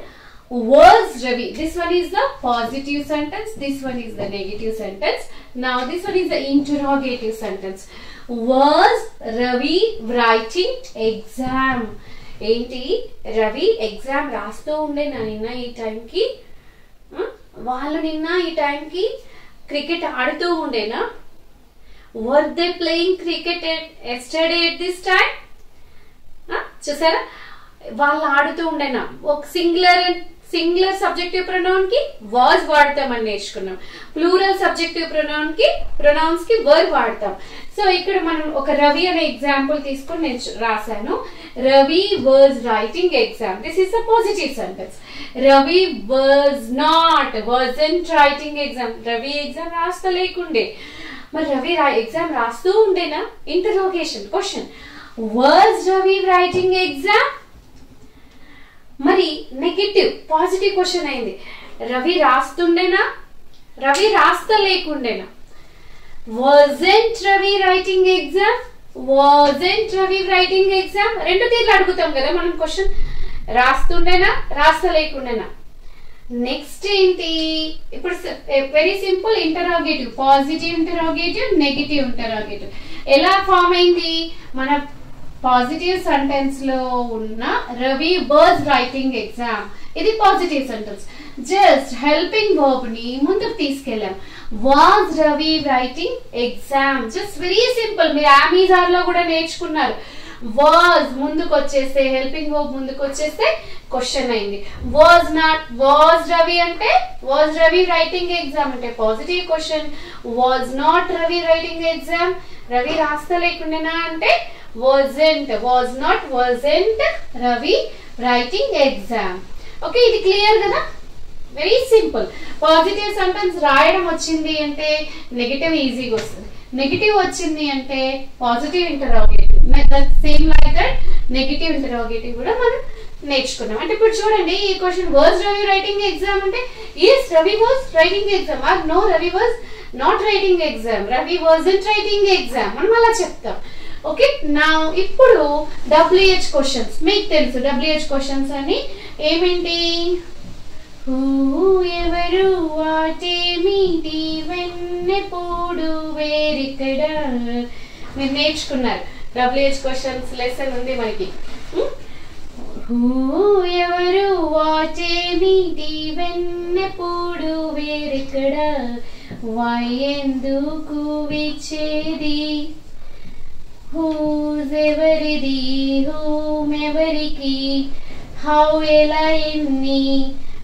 Was Ravi, this one is the positive sentence, this one is the negative sentence. Now this one is the interrogative sentence. Was Ravi writing exam? ఏంటి, Ravi exam రాస్తూ ఉండే నిన్న ఈ టైంకి, వాళ్ళు నిన్న ఈ టైంకి క్రికెట్ ఆడుతూ ఉండేనా? Were they playing cricket yesterday at this time? చూసారా, వాళ్ళు ఆడుతూ ఉండేనా. ఒక సింగులర్ సబ్జెక్టివ్ ప్రొనౌన్ కి వాజ్ వాడతామని నేర్చుకున్నాం, ప్లూరల్ సబ్జెక్టివ్ ప్రొనౌన్స్ కి వర్ వాడతాం. సో ఇక్కడ మనం ఒక రవి అనే ఎగ్జాంపుల్ తీసుకుని నేను రాశాను. Ravi was writing exam, this is a positive sentence. Ravi wasn't writing exam, Ravi exam రాస్తా లేకుండే. మరి రవి ఎగ్జామ్ రాస్తూ ఉండేనా? Interrogation question, was Ravi writing exam? మరి నెగటివ్ పాజిటివ్ క్వశ్చన్ అయింది, రవి రాస్తుండేనా? రవి రాస్తా లేకుండేనా? wasn't Ravi writing exam? wasn't Ravi writing exam? రెండు తీర్లు అడుగుతాం కదా మనం క్వశ్చన్, రాస్తుండేనా రాస్తా లేకుండేనా. నెక్స్ట్ ఏంటి, ఇప్పుడు very simple interrogative, positive interrogative, negative interrogative. ఎలా ఫామ్ అయింది? మన పాజిటివ్ సెంటెన్స్ లో ఉన్న రవి వాజ్ రైటింగ్ ఎగ్జామ్, ఇది positive sentence. Just helping verb ని ముందుకు తీసుకెళ్ళాం. Was Ravi writing exam, just very simple. మీరు అమెజాన్ లో కూడా నేర్చుకున్నారు. వాజ్ ముందుకు వచ్చేస్తే, హెల్పింగ్ వర్బ్ ముందుకు వచ్చేస్తే క్వశ్చన్ అయింది. వాజ్ రవి అంటే వాజ్ రవి రైటింగ్ ఎగ్జామ్ అంటే positive question. Was not Ravi writing exam, Ravi రాస్తా లేకుండానా అంటే wasn't Ravi writing exam. Okay, ఇది క్లియర్ కదా, వెరీ సింపుల్. పాజిటివ్ సెంటెన్స్ రాయడం వచ్చింది అంటే నెగటివ్ ఈజీగా వస్తుంది, నెగటివ్ వచ్చింది అంటే positive interrogative, same like that negative interrogative కూడా మనం నేర్చుకున్నాం. అంటే ఇప్పుడు చూడండి, ఈ question was Ravi writing exam అంటే yes Ravi was writing exam, or no Ravi was not writing exam, Ravi wasn't writing exam మనం అలా చెప్తాం. ఓకే, నా ఇప్పుడు WH క్వశ్చన్స్ మీకు తెలుసు. WH క్వశ్చన్స్ అని ఏమేంటి? హూ, ఎవరు, వాటేమిటి, వెన్నెప్పుడు, వేరిక్కడ, మీరు నేర్చుకున్నారు. WH క్వశ్చన్స్ లెసన్ ఉంది మనకి. హూ, ఎవరు, వాటేమిటి, వెన్నెప్పుడు, వేరిక్కడ, వై, ఎందుకు, విచ్చేది, హూజ్ ఎవరిది, హూమ్ ఎవరికి, హౌ ఎలా, ఎన్ని.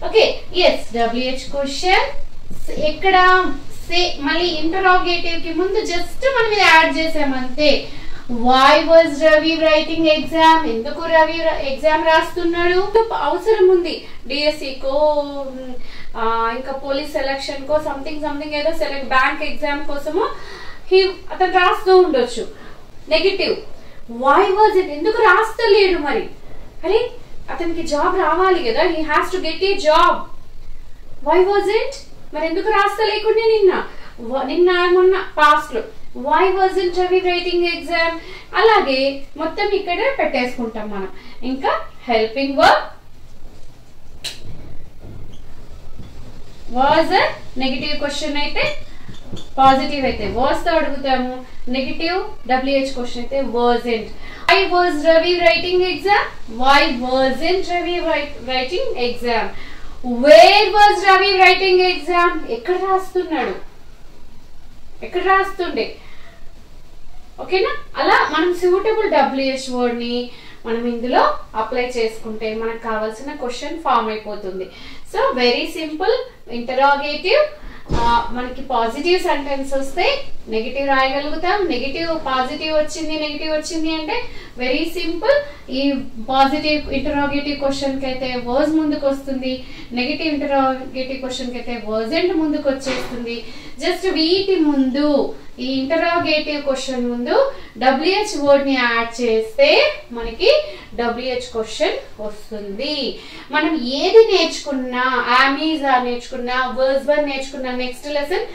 Okay, yes WH question. ఎక్కడ మళ్ళీ ఇంటరాగేటివ్ కి ముందు జస్ట్ మనం ఇది యాడ్ చేసామంతే. Why was Ravi writing exam, ఎందుకు రవి ఎగ్జామ్ రాస్తున్నాడు, అవసరం ఉంది డిఎస్సి కో, ఇంకా పోలీస్ సెలక్షన్ కో, సంథింగ్ ఏదో బ్యాంక్ ఎగ్జామ్ కోసము అతను రాస్తూ ఉండొచ్చు. నెగటివ్, వై వాజ్ ఇట్, ఎందుకు రాస్తలేడు? మరి అరే అతనికి జాబ్ రావాలి కదా, he has to get a job. Why was it, మరి ఎందుకు రాస్తలేకుండా నిన్న మొన్న పాస్ట్ లో why wasn't Ravi writing exam. అలాగే మొత్తం ఇక్కడ పెట్టేసుకుంటాం మనం. ఇంకా helping verb was negative question అయితే, పాజిటివ్ అయితే వాజ్ తో అడుగుతాము, నెగటివ్ WH క్వశ్చన్ అయితే wasn't. Why was Ravi writing exam? Why wasn't Ravi writing exam? Where was Ravi writing exam? ఎక్కడ రాస్తున్నాడు, ఎక్కడ రాస్తుండే? ఓకేనా? అలా మనం సూటబుల్ WH వర్డ్ ని మనం ఇందులో అప్లై చేసుకుంటే మనకు కావాల్సిన క్వశ్చన్ ఫామ్ అయిపోతుంది. So very simple. ఇంటరాగేటివ్, మనకి పాజిటివ్ సెంటెన్స్ వస్తే నెగిటివ్ రాయగలుగుతాం. నెగిటివ్ పాజిటివ్ వచ్చింది, నెగిటివ్ వచ్చింది అంటే వెరీ సింపుల్. ఈ పాజిటివ్ ఇంటరాగేటివ్ క్వశ్చన్ కి అయితే వర్స్ ముందుకు వస్తుంది, నెగిటివ్ ఇంటరాగేటివ్ క్వశ్చన్ కి అయితే వర్సెంట్ ముందుకు వచ్చేస్తుంది. జస్ట్ వీటి ముందు, ఈ ఇంటరాగేటివ్ క్వశ్చన్ ముందు WH వర్డ్ ని యాడ్ చేస్తే మనకి WH క్వశ్చన్ వస్తుంది. మనం ఏది నేర్చుకున్నా, ఆమీజ్ ఆర్ నేర్చుకున్నా, వర్స్ వర్ నేర్చుకున్నా, next lesson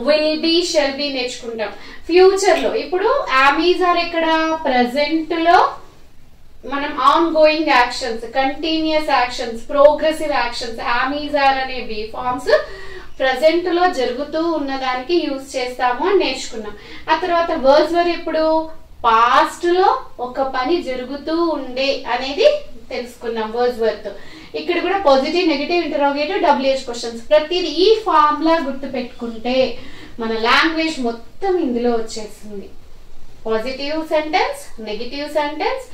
will be shall be నేర్చుకుంటాం ఫ్యూచర్ లో. ఇప్పుడు ఆమీజ్ ఆర్ ఎక్కడ? ప్రెసెంట్ లో మనం on going actions, continuous actions, progressive actions, am is are అనే బి ఫార్మ్స్ ప్రెసెంట్ లో జరుగుతూ ఉన్నదానికి యూజ్ చేస్తాము అని నేర్చుకున్నాం. ఆ తర్వాత వర్స్ వర్ ఇప్పుడు పాస్ట్ లో ఒక పని జరుగుతూ ఉండే అనేది తెలుసుకున్నాం వర్స్ వర్త్. ఇక్కడ కూడా positive, negative, interrogative, WH questions ప్రతిదీ ఈ ఫామ్ లా గుర్తు పెట్టుకుంటే మన లాంగ్వేజ్ మొత్తం ఇందులో వచ్చేస్తుంది. Positive sentence, negative sentence,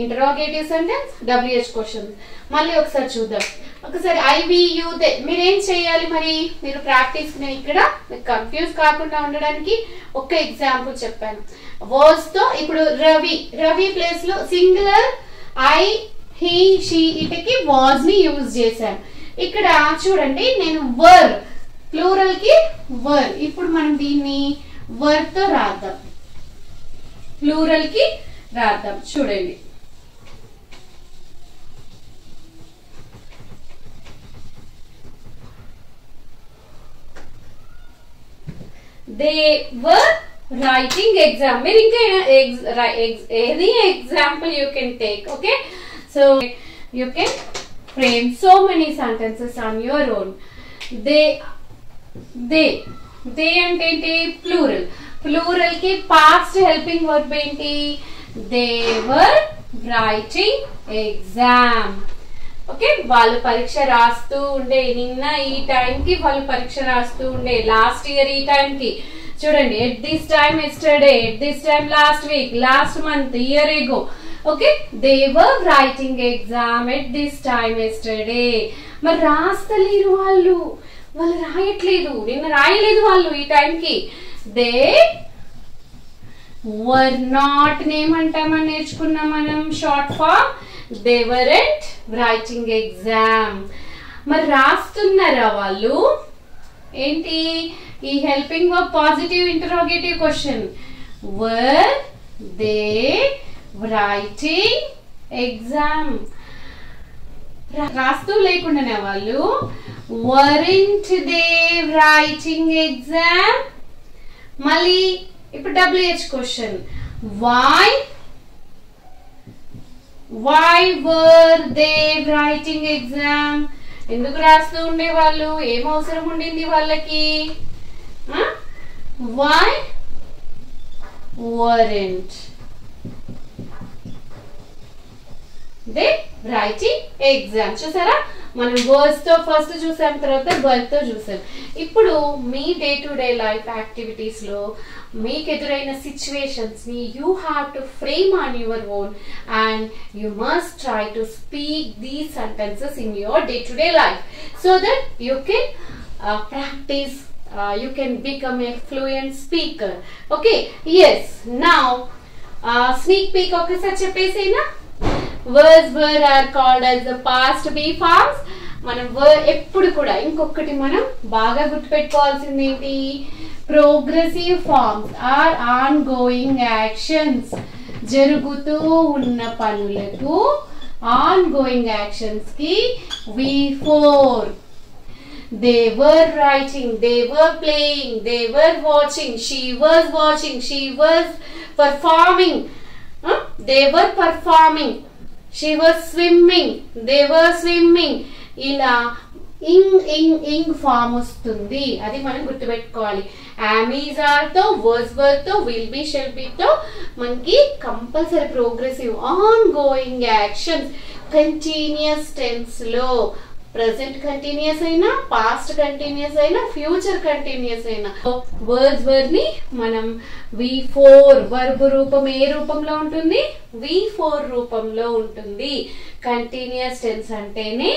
interrogative sentence, WH questions. మళ్ళీ ఒకసారి చూద్దాం. ఒకసారి IVU మీరేం చేయాలి మరి? మీరు ప్రాక్టీస్ ఇక్కడ కన్ఫ్యూజ్ కాకుండా ఉండడానికి ఒక ఎగ్జాంపుల్ చెప్పాను. వర్డ్స్ తో ఇప్పుడు రవి, రవి ప్లేస్ లో సింగులర్ ఐ, హీ, షీ, ఇటకి వాజ్ ని యూజ్ చేశాను. ఇక్కడ చూడండి, నేను వర్ ప్లూరల్ కి వర్. ఇప్పుడు మనం దీన్ని వర్ తో రాద్దాం, ప్లూరల్ కి రాద్దాం. చూడండి, they were writing exam. మీరు ఇంకా any example you can take. Okay, so you can frame so many sentences on your own. they అంటే ఏంటి? ప్లూరల్. ప్లూరల్ కి పాస్ట్ హెల్పింగ్ వర్బ్ ఏంటి? they were writing exam. Okay, వాళ్ళు పరీక్ష రాస్తూ ఉండే. నిన్న ఈ టైం కి వాళ్ళు పరీక్ష రాస్తూ ఉండే. లాస్ట్ ఇయర్ ఈ టైం కి చూడండి, at this time yesterday, at this time last week, last month, year ago. Okay, they were writing exam at this time yesterday. మరి రాస్తలేరు వాళ్ళు, వాళ్ళు రాయట్లేదు, నిన్న రాయలేదు వాళ్ళు ఈ టైంకి. దే వర్ నాట్ నేమంటామని నేర్చుకున్నాం మనం short form. they weren't writing exam. మరి రాస్తున్నారా వాళ్ళు? ఏంటి ఈ helping verb? Positive interrogative question. were they writing exam? రాస్తూ లేకుండానే వాళ్ళు weren't they writing exam. మళ్ళీ ఇప్పుడు WH question. why were they writing exam? ఎందుకు రాస్తూ ఉండే వాళ్ళు? ఏం అవసరం ఉండింది వాళ్ళకి? why weren't they writing exam? చూసారా, మనం వర్డ్స్ తో ఫస్ట్ చూసాం, తర్వాత వర్బ్ తో చూసాం. ఇప్పుడు మీ day to day life activities లో మీకు ఎదురైన సిచ్యువేషన్స్ ని you have to frame on your own and you must try to speak these sentences in your day to day life so that you can practise, you can become a fluent speaker. Okay, yes, now sneak peek ఒకసారి చెప్పేసేనా. words were are called as the past be forms. మనం ఎప్పుడు కూడా ఇంకొకటి మనం బాగా గుర్తుపెట్టుకోవాల్సింది ఏంటి? Progressive forms are on going actions. జరుగుతూ ఉన్న పనులకు ఆన్ గోయింగ్ యాక్షన్స్ కి V4. they were writing, they were playing, they were watching, she was watching, she was performing, they were performing, she was swimming, they were swimming. ఇలా ing form వస్తుంది, అది మనం గుర్తుపెట్టుకోవాలి. ఆమీజ్ are తో, verse వర్ తో, will be, shall be తో మనకి compulsory progressive on going actions continuous tense లో ప్రెసెంట్ కంటిన్యూస్ అయినా, పాస్ట్ కంటిన్యూస్ అయినా, ఫ్యూచర్ కంటిన్యూస్ అయినా వర్డ్స్ వర్డ్ ని మనం V4 వర్బ్ రూపం ఏ రూపంలో ఉంటుంది? V4 రూపంలో ఉంటుంది. కంటిన్యూస్ టెన్స్ అంటేనే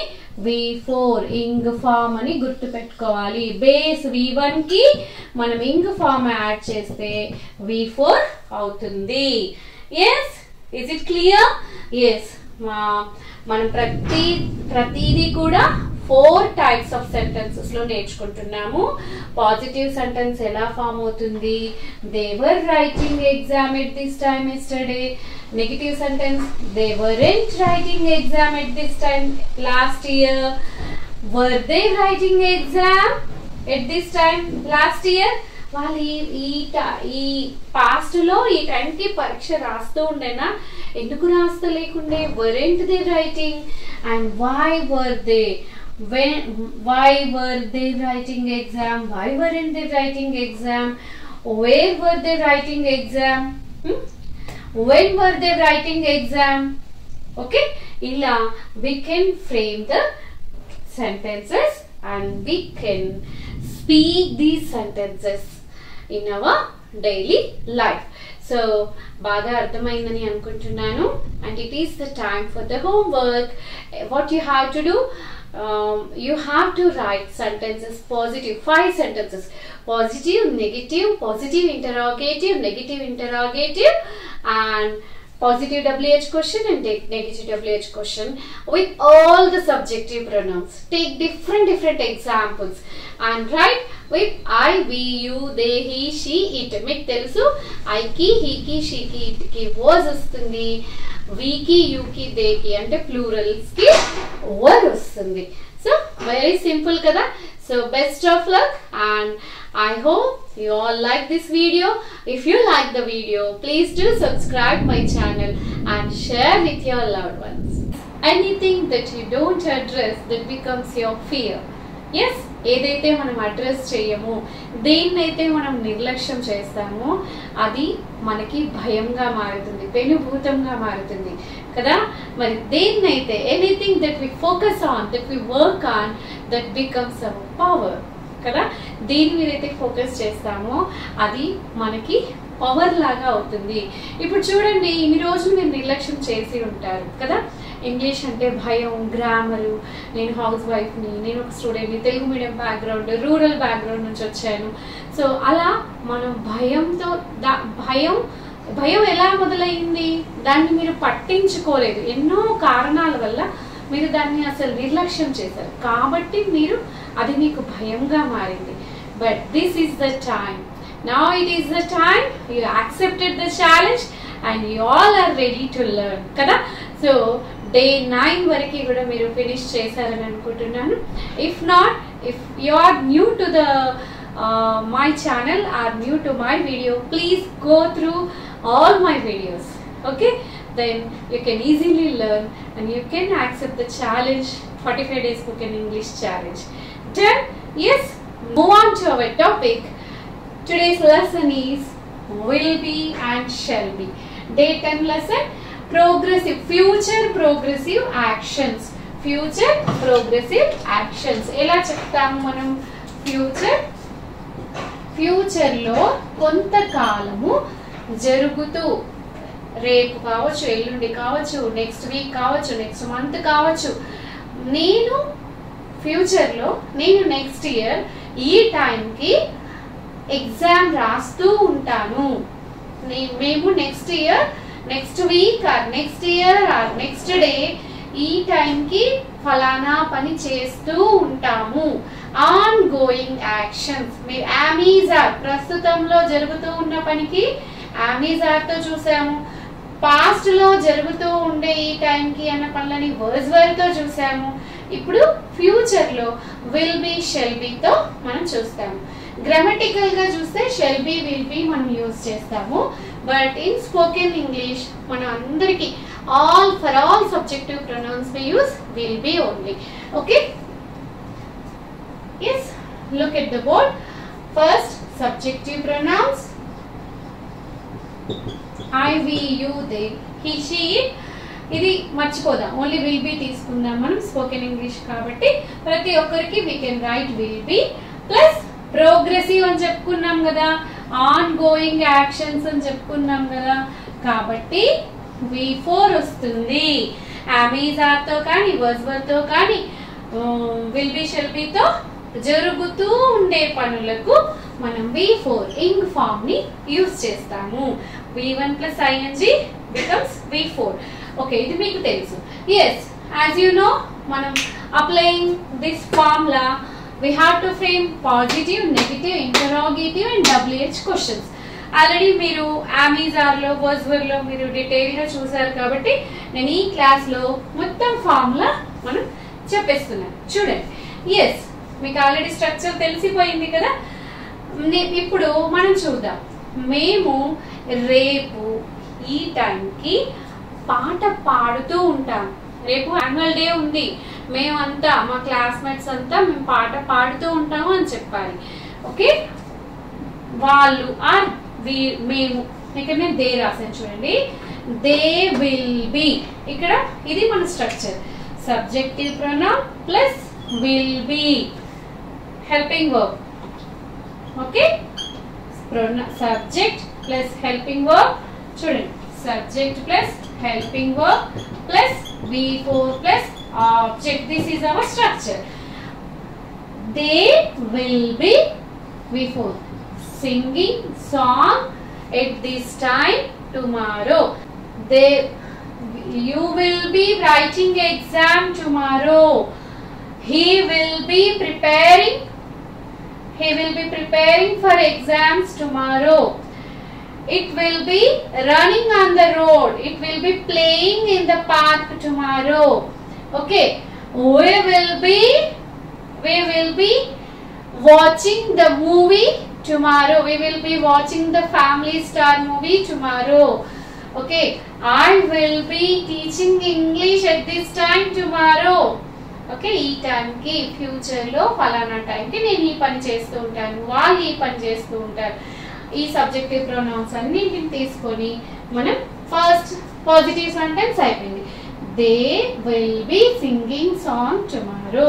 V4 ఇంగ్ ఫామ్ అని గుర్తు పెట్టుకోవాలి. బేస్ V1 కి మనం ఇంగ్ ఫామ్ యాడ్ చేస్తే V4 అవుతుంది. Yes, is it clear? Yes, మనం ప్రతిదీ కూడా 4 టైప్స్ ఆఫ్ సెంటెన్సెస్ లో నేర్చుకుంటున్నాము. పాజిటివ్ సెంటెన్స్ ఎలా ఫామ్ అవుతుంది? They were writing exam at this time yesterday. Negative sentence, they weren't writing exam at this time last year. Were they writing exam at this time last year. వాళ్ళు ఈ past లో ఈ టైంకి పరీక్ష రాస్తూ ఉండేనా? ఎందుకు రాస్తూ లేకుండే? Weren't they writing and why were they? Why were they writing exam? Why weren't they writing exam? Where were they writing exam? When were they writing exam? Okay, ila we can frame the sentences and we can speak these sentences in our daily life. So baga ardhamaindani anukuntunnanu, and it is the time for the homework. What you have to do, you have to write sentences, positive, 5 sentences, positive, negative, positive interrogative, negative interrogative, and positive WH question and negative WH question with all the subjective pronouns. Take different examples and write with I, we, you, they, he, she, it. Meeku telusu I ki, he ki, she ki, it ki was vastundi. We ki, you ki, they ki ante plurals ki were vastundi. So very simple kada. So best of luck, and I hope you all like this video. If you like the video, please do subscribe my channel and share with your loved ones. Anything that you don't address, that becomes your fear. Yes, ఏదైతే మనం address చేయమో, దేన్నైతే మనం నిర్లక్ష్యం చేస్తామో అది మనకి భయంగా మారుతుంది, పెనుభూతంగా మారుతుంది కదా. మరి దేన్నైతే, anything that we focus on, that we work on, that becomes our power కదా. దేని మీరైతే ఫోకస్ చేస్తామో అది మనకి పవర్ లాగా అవుతుంది. ఇప్పుడు చూడండి, ఇన్ని రోజులు మీరు నిర్లక్ష్యం చేసి ఉంటారు కదా. ఇంగ్లీష్ అంటే భయం, గ్రామరు, నేను హౌస్ వైఫ్ని, నేను ఒక స్టూడెంట్ని, Telugu medium background, rural background నుంచి వచ్చాను. సో అలా మనం భయంతో, భయం ఎలా మొదలైంది? దాన్ని మీరు పట్టించుకోలేదు, ఎన్నో కారణాల వల్ల మీరు దాన్ని అసలు నిర్లక్ష్యం చేశారు, కాబట్టి అది మీకు భయంగా మారింది. But this is the time. Now it is the time you accepted the challenge and you all are ready to learn kada. So day 9 variki kuda meeru finish chesarani anukuntunnanu. If not, if you are new to the my channel or new to my video, please go through all my videos. Okay, then you can easily learn and you can accept the challenge, 45 days spoken English challenge. Then yes, move on to our topic. Today's lesson is will be and shall be. Day 10 lesson, progressive, future progressive actions. Future progressive actions. ఎలా చెప్తాము మనం? Future లో కొంతకాలము జరుగుతూ, రేపు కావచ్చు, ఎల్లుండి కావచ్చు, నెక్స్ట్ వీక్ కావచ్చు, నెక్స్ట్ మంత్ కావచ్చు, నేను ఫ్యూచర్ లో, నేను నెక్స్ట్ ఇయర్ ఈ టైంకి ఎగ్జామ్ రాస్తూ ఉంటాను. మేము next year, next week or next year are next day ఈ టైంకి ఫలానా పని చేస్తూ ఉంటాము. On going actions. మీరు అమీజార్, ప్రస్తుతంలో జరుగుతూ ఉన్న పనికి అమీజార్ తో చూసాము. పాస్ట్ లో జరుగుతూ ఉండే ఈ టైంకి అన్న పనులని వర్స్ వర్ తో చూసాము. ఇప్పుడు ఫ్యూచర్ లో విల్ బి, షెల్ బి తో మనం చూస్తాము. గ్రామటికల్ గా చూస్తే షెల్ బి, విల్ బి మనం యూజ్ చేస్తాము. బట్ ఇన్ స్పోకెన్ ఇంగ్లీష్ మన అందరికి for all subjective pronouns we use will be only. Okay, yes, look at the board. First, subjective pronouns. I, we, you, they, he, she, it. ఇది మర్చిపోదాం, only will be తీసుకుందాం మనం spoken English కాబట్టి. ప్రతి ఒక్కరికి we can write will be plus progressive అని చెప్పుకున్నాం కదా, on going actions అని చెప్పుకున్నాం కదా, కాబట్టి V4 వస్తుంది. అమీజార్ తో కానీ వర్డ్స్ తో కానీ విల్ బి షెల్ బి తో జరుగుతూ ఉండే పనులకు మనం V4 ఇంగ్ ఫామ్ ని యూజ్ చేస్తాము. V1 plus ing becomes V4. Okay, ఇది మీకు తెలుసు. ఎస్, యాజ్ యూ నో, మనం applying this formula we have to frame positive, negative, interrogative and WH questions. Already మీరు అమీజార్ లో వర్డ్స్ లో మీరు డీటెయిల్ గా చూసారు కాబట్టి నేను ఈ క్లాస్ లో మొత్తం ఫార్ములా మనం చెప్పేస్తున్నాను. చూడండి, ఎస్, మీకు ఆల్రెడీ స్ట్రక్చర్ తెలిసిపోయింది కదా. ఇప్పుడు మనం చూద్దాం. మేము రేపు ఈ టైంకి పాట పాడుతూ ఉంటాం. రేపు యాన్యువల్ డే ఉంది, మేమంతా మా క్లాస్మేట్స్ అంతా మేము పాట పాడుతూ ఉంటాము అని చెప్పాలి. ఓకే, వాళ్ళు ఆర్ మేము, ఇక్కడ నేను దే రాసాను చూడండి. దే విల్ బి, ఇక్కడ ఇది మన structure. Subjective pronoun plus will be helping verb. Okay, subject plus helping verb. చూడండి, subject plus helping verb plus V4 plus object. This is our structure. They will be V4 singing song at this time tomorrow. You will be writing exam tomorrow. He will be preparing for exams tomorrow. It will be running on the road. It will be playing in the park tomorrow. Okay, we will be watching the movie tomorrow. We will be watching the Family Star movie tomorrow. Okay, I will be teaching English at this time tomorrow. Okay, ఈ టైంకి future లో ఫలానా టైంకి నేను ఈ పని చేస్తూ ఉంటాను, వాళ్ళు ఈ పని చేస్తూ ఉంటారు. ఈ సబ్జెక్టివ్ ప్రొనౌన్స్ అన్నింటిని తీసుకొని మనం ఫస్ట్ పాజిటివ్ సెంటెన్స్ అయిపోయింది. They will be singing song tomorrow.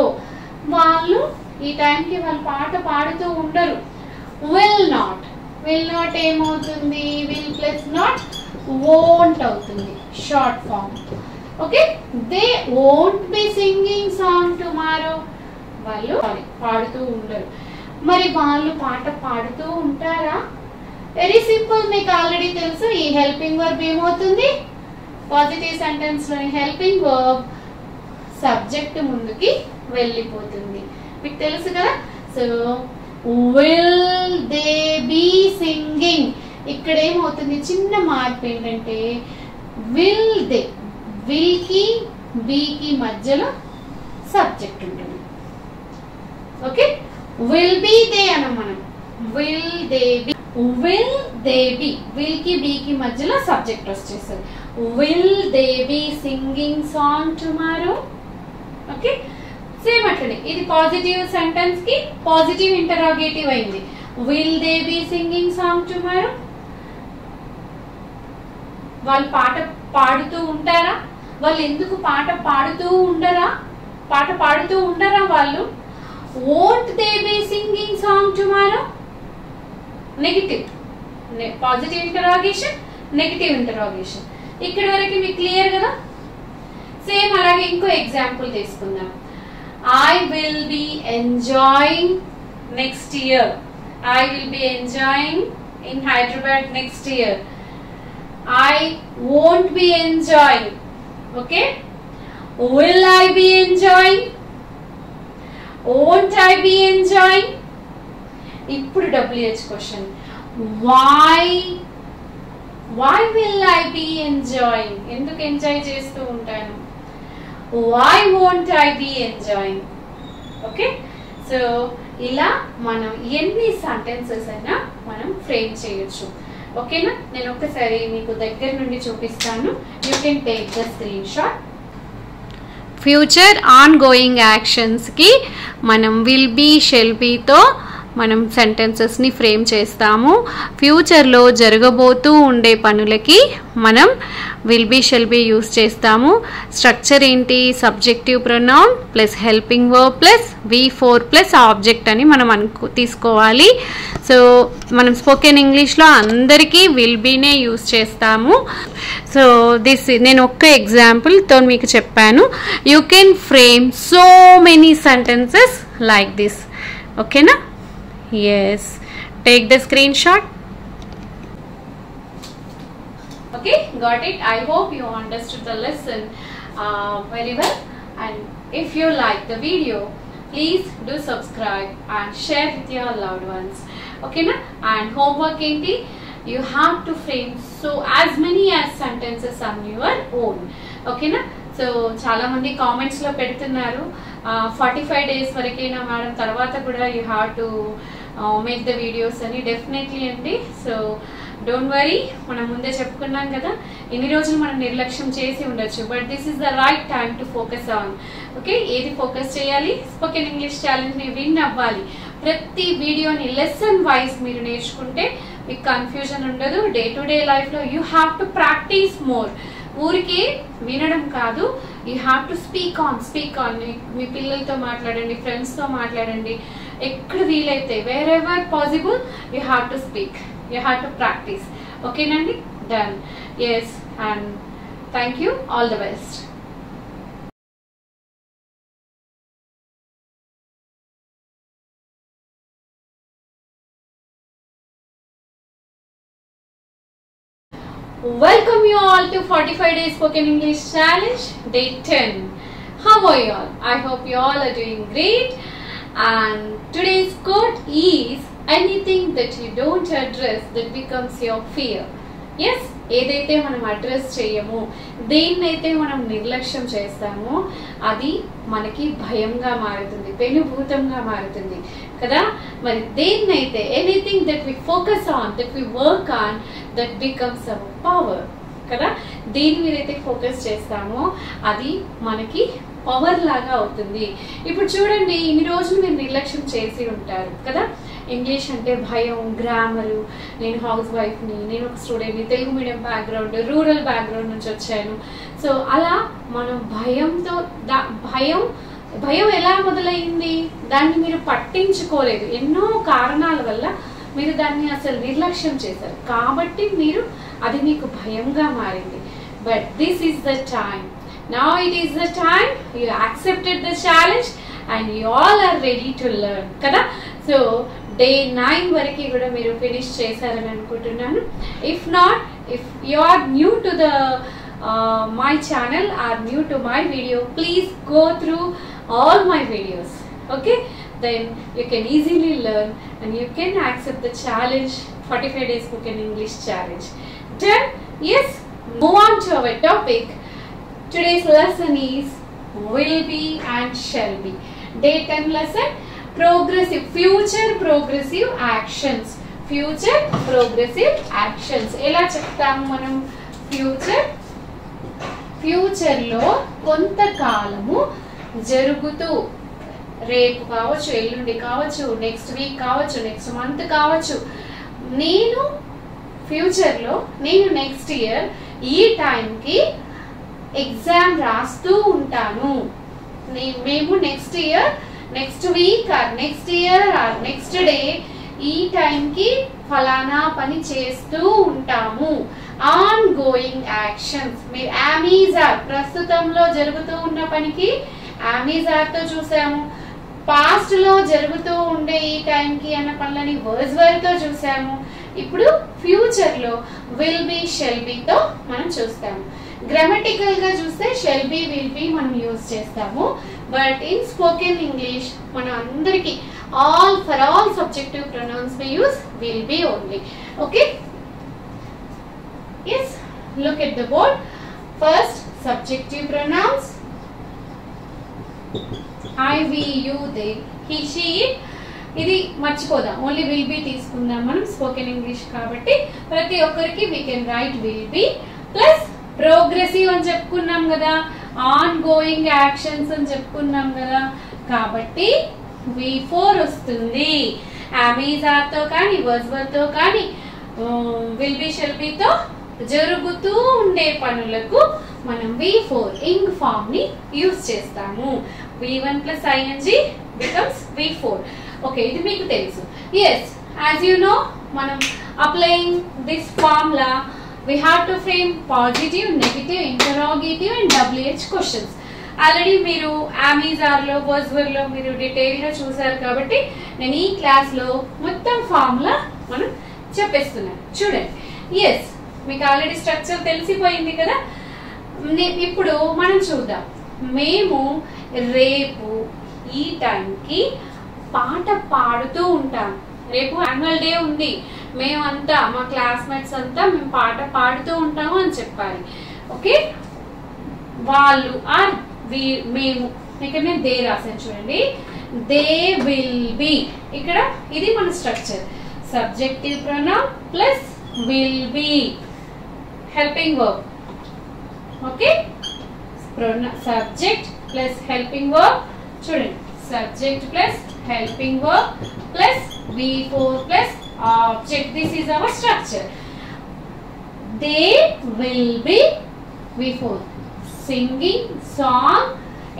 వాళ్ళు ఈ టైంకి వాళ్ళు పాట పాడుతూ ఉండరు. విల్ నాట్ ఏమవుతుంది? విల్ ప్లస్ నాట్ వోంట్ అవుతుంది, short form. Okay, they won't be singing song tomorrow. వాళ్ళు పాడుతూ ఉండరు. మరి వాళ్ళు పాట పాడుతూ ఉంటారా? వెరీ సింపుల్, మీకు ఆల్రెడీ తెలుసు. ఈ హెల్పింగ్ వర్బ్ ఏమవుతుంది? పాజిటివ్ సెంటెన్స్ లోని హెల్పింగ్ వర్బ్ సబ్జెక్ట్ ముందుకి వెళ్ళిపోతుంది, మీకు తెలుసు కదా. So will they be singing, ఇక్కడ ఏమవుతుంది? చిన్న మార్పు ఏంటంటే విల్ దే, విల్ కి బి కి మధ్యలో సబ్జెక్ట్ ఉంటుంది. ఓకే, విల్ బి దే అనం మనం. Will they be, will they be, will కి బి కి మధ్యలో సబ్జెక్ట్ వచ్చేస్తుంది. Will they be singing song tomorrow. Okay, same అట్లనే ఇది పాజిటివ్ సెంటెన్స్ కి పాజిటివ్ ఇంటరాగేటివ్ అయింది. Will they be singing song tomorrow. వాళ్ళు పాట పాడుతూ ఉంటారా? వాళ్ళు ఎందుకు పాట పాడుతూ ఉండరా? వాళ్ళు. won't they be singing song tomorrow? Negative, positive interrogation, negative interrogation. ఇక్కడ వరకు మీకు క్లియర్ కదా. సేమ్ అలాగే ఇంకో ఎగ్జాంపుల్ తీసుకుందాం. I will be enjoying next year. I will be enjoying in Hyderabad next year. I won't be enjoying. Okay, will I be enjoying? Won't I be enjoying? ఇప్పుడు WH question. why will I be enjoying? ఎందుకు enjoy చేస్తూ ఉంటాను? why won't I be enjoying? Okay, so ఇలా మనం ఎన్ని sentences అయినా మనం frame చేయొచ్చు. ఓకేనా, నేను ఒకసారి మీకు దగ్గర నుండి చూపిస్తాను. You can take the screenshot. Future on going యాక్షన్స్కి మనం విల్ బీ, షెల్ బీతో మనం సెంటెన్సెస్ని ఫ్రేమ్ చేస్తాము. ఫ్యూచర్లో జరగబోతూ ఉండే పనులకి మనం will be shall be use చేస్తాము. స్ట్రక్చర్ ఏంటి? Subjective pronoun plus helping verb plus V4 plus object అని మనం తీసుకోవాలి. సో మనం స్పోకెన్ ఇంగ్లీష్లో అందరికీ విల్ బీనే యూస్ చేస్తాము. సో నేను ఒక్క ఎగ్జాంపుల్తో మీకు చెప్పాను. You can frame so many sentences like this. ఓకేనా? yes, take the screenshot. Okay, got it. I hope you understood the lesson very well, and if you like the video, please do subscribe and share with your loved ones. Okay na? And homework enti, you have to frame so as many as sentences on your own. Okay na? So చాలా మంది comments లో పెడుతున్నారు 45 days వరకేనా madam, తర్వాత కూడా you have to make the videos అని. Definitely అండి. So don't worry, మనం ముందే చెప్పుకున్నాం కదా, ఇన్ని రోజులు మనం నిర్లక్ష్యం చేసి ఉండొచ్చు, but this is the right time to focus on. Okay, ఏది ఫోకస్ చేయాలి? స్పోకెన్ ఇంగ్లీష్ ఛాలెంజ్ని విన్ అవ్వాలి. ప్రతి వీడియోని లెసన్ వైజ్ మీరు నేర్చుకుంటే మీకు కన్ఫ్యూజన్ ఉండదు. డే టు డే లైఫ్లో you have to practise more. ఊరికే వినడం కాదు, you have to speak on. మీ పిల్లలతో మాట్లాడండి, ఫ్రెండ్స్తో మాట్లాడండి, ఎక్కడ వీలైతే wherever possible you have to speak, you have to practise. ఓకేనండి? Done. Yes, and thank you. All the best. Welcome you all to 45 Days Spoken English Challenge, Day 10. How are you all? I hope you all are doing great. And today's quote is, anything that you don't address that becomes your fear. Yes, ఏదైతే మనం address చేయమో, దేన్నైతే మనం నిర్లక్ష్యం చేస్తామో అది మనకి భయంగా మారుతుంది, పెనుభూతంగా మారుతుంది కదా. మరి దేన్నైతే, anything that we focus on, that we work on, that becomes our power కదా. దేని మీదైతే ఫోకస్ చేస్తామో అది మనకి పవర్ లాగా అవుతుంది. ఇప్పుడు చూడండి, ఇన్ని రోజులు మీరు నిర్లక్ష్యం చేసి ఉంటారు కదా. ఇంగ్లీష్ అంటే భయం, గ్రామరు, నేను హౌస్ వైఫ్ని, నేను ఒక స్టూడెంట్ని, Telugu medium background, rural background నుంచి వచ్చాను. సో అలా మనం భయంతో, భయం ఎలా మొదలైంది? దాన్ని మీరు పట్టించుకోలేదు, ఎన్నో కారణాల వల్ల మీరు దాన్ని అసలు నిర్లక్ష్యం చేశారు, కాబట్టి అది మీకు భయంగా మారింది. But this is the time. Now it is the time you accepted the challenge and you all are ready to learn kada. So day 9 variki kuda meeru finish chesarani anukuntunnanu. If not, if you are new to the my channel or new to my video, please go through all my videos. Okay, then you can easily learn and you can accept the challenge, 45 days spoken English challenge. Then yes, move on to our topic. Today's lesson is will be and shall be. Day 10 lesson, progressive, future progressive actions. Future progressive actions. ఎలా చెప్తాము మనం? Future లో కొంతకాలము జరుగుతూ, రేపు కావచ్చు, ఎల్లుండి కావచ్చు, నెక్స్ట్ వీక్ కావచ్చు, నెక్స్ట్ మంత్ కావచ్చు, నేను ఫ్యూచర్లో, నేను నెక్స్ట్ ఇయర్ ఈ టైంకి ఎగ్జామ్ రాస్తూ ఉంటాను, మేము next year, next week or next year are next day ఈ టైంకి ఫలానా పని చేస్తూ ఉంటాము. On going actions. మీరు అమీజార్, ప్రస్తుతంలో జరుగుతూ ఉన్న పనికి అమీజార్తో చూసాము. పాస్ట్ లో జరుగుతూ ఉండే ఈ టైంకి అన్న పనులని వర్స్ వర్తో చూసాము. ఇప్పుడు ఫ్యూచర్ లో విల్ బి, షెల్ బి తో మనం చూస్తాము. గ్రామటికల్ గా చూస్తే షెల్ బి, విల్ బి మనం యూజ్ చేస్తాము. బట్ ఇన్ స్పోకెన్ ఇంగ్లీష్ మనం అందరికి for all subjective pronouns we use will be only. Okay, yes, look at the board. First, subjective pronouns. I, we, you, they, he, she, it. ఇది మర్చిపోదాం, only will be తీసుకుందాం మనం spoken English కాబట్టి. ప్రతి ఒక్కరికి we can write will be plus progressive అని చెప్పుకున్నాం కదా, on going actions అని చెప్పుకున్నాం కదా, కాబట్టి V4 వస్తుంది. am is are తో కానీ was were తో కానీ will be shall be తో జరుగుతూ ఉండే పనులకు మనం V4 ing ఫామ్ ని యూజ్ చేస్తాము. V1 plus ing becomes V4. Okay, ఇది మీకు తెలుసు. yes, as you know, మనం applying this formula we have to frame positive, negative, interrogative and WH questions. Already మీరు అమెజార్ లో was were లో మీరు డీటెయిల్ గా చూసారు కాబట్టి నేను ఈ క్లాస్ లో మొత్తం ఫార్ములా మనం చెప్పేస్తున్నాను. చూడండి, ఎస్ మీకు ఆల్రెడీ స్ట్రక్చర్ తెలిసిపోయింది కదా. ఇప్పుడు మనం చూద్దాం. మేము రేపు ఈ టైంకి పాట పాడుతూ ఉంటాం. రేపు యాన్యువల్ డే ఉంది, మేమంతా మా క్లాస్మేట్స్ అంతా మేము పాట పాడుతూ ఉంటాము అని చెప్పాలి. ఓకే, వాళ్ళు ఆర్ మేము, ఇక్కడ నేను దే రాసాను చూడండి. దే విల్ బి, ఇక్కడ ఇది మన structure. Subjective pronoun plus will B helping verb. Okay, subject plus helping verb. Children, subject plus helping verb plus V4 plus object. This is our structure. They will be V4 singing song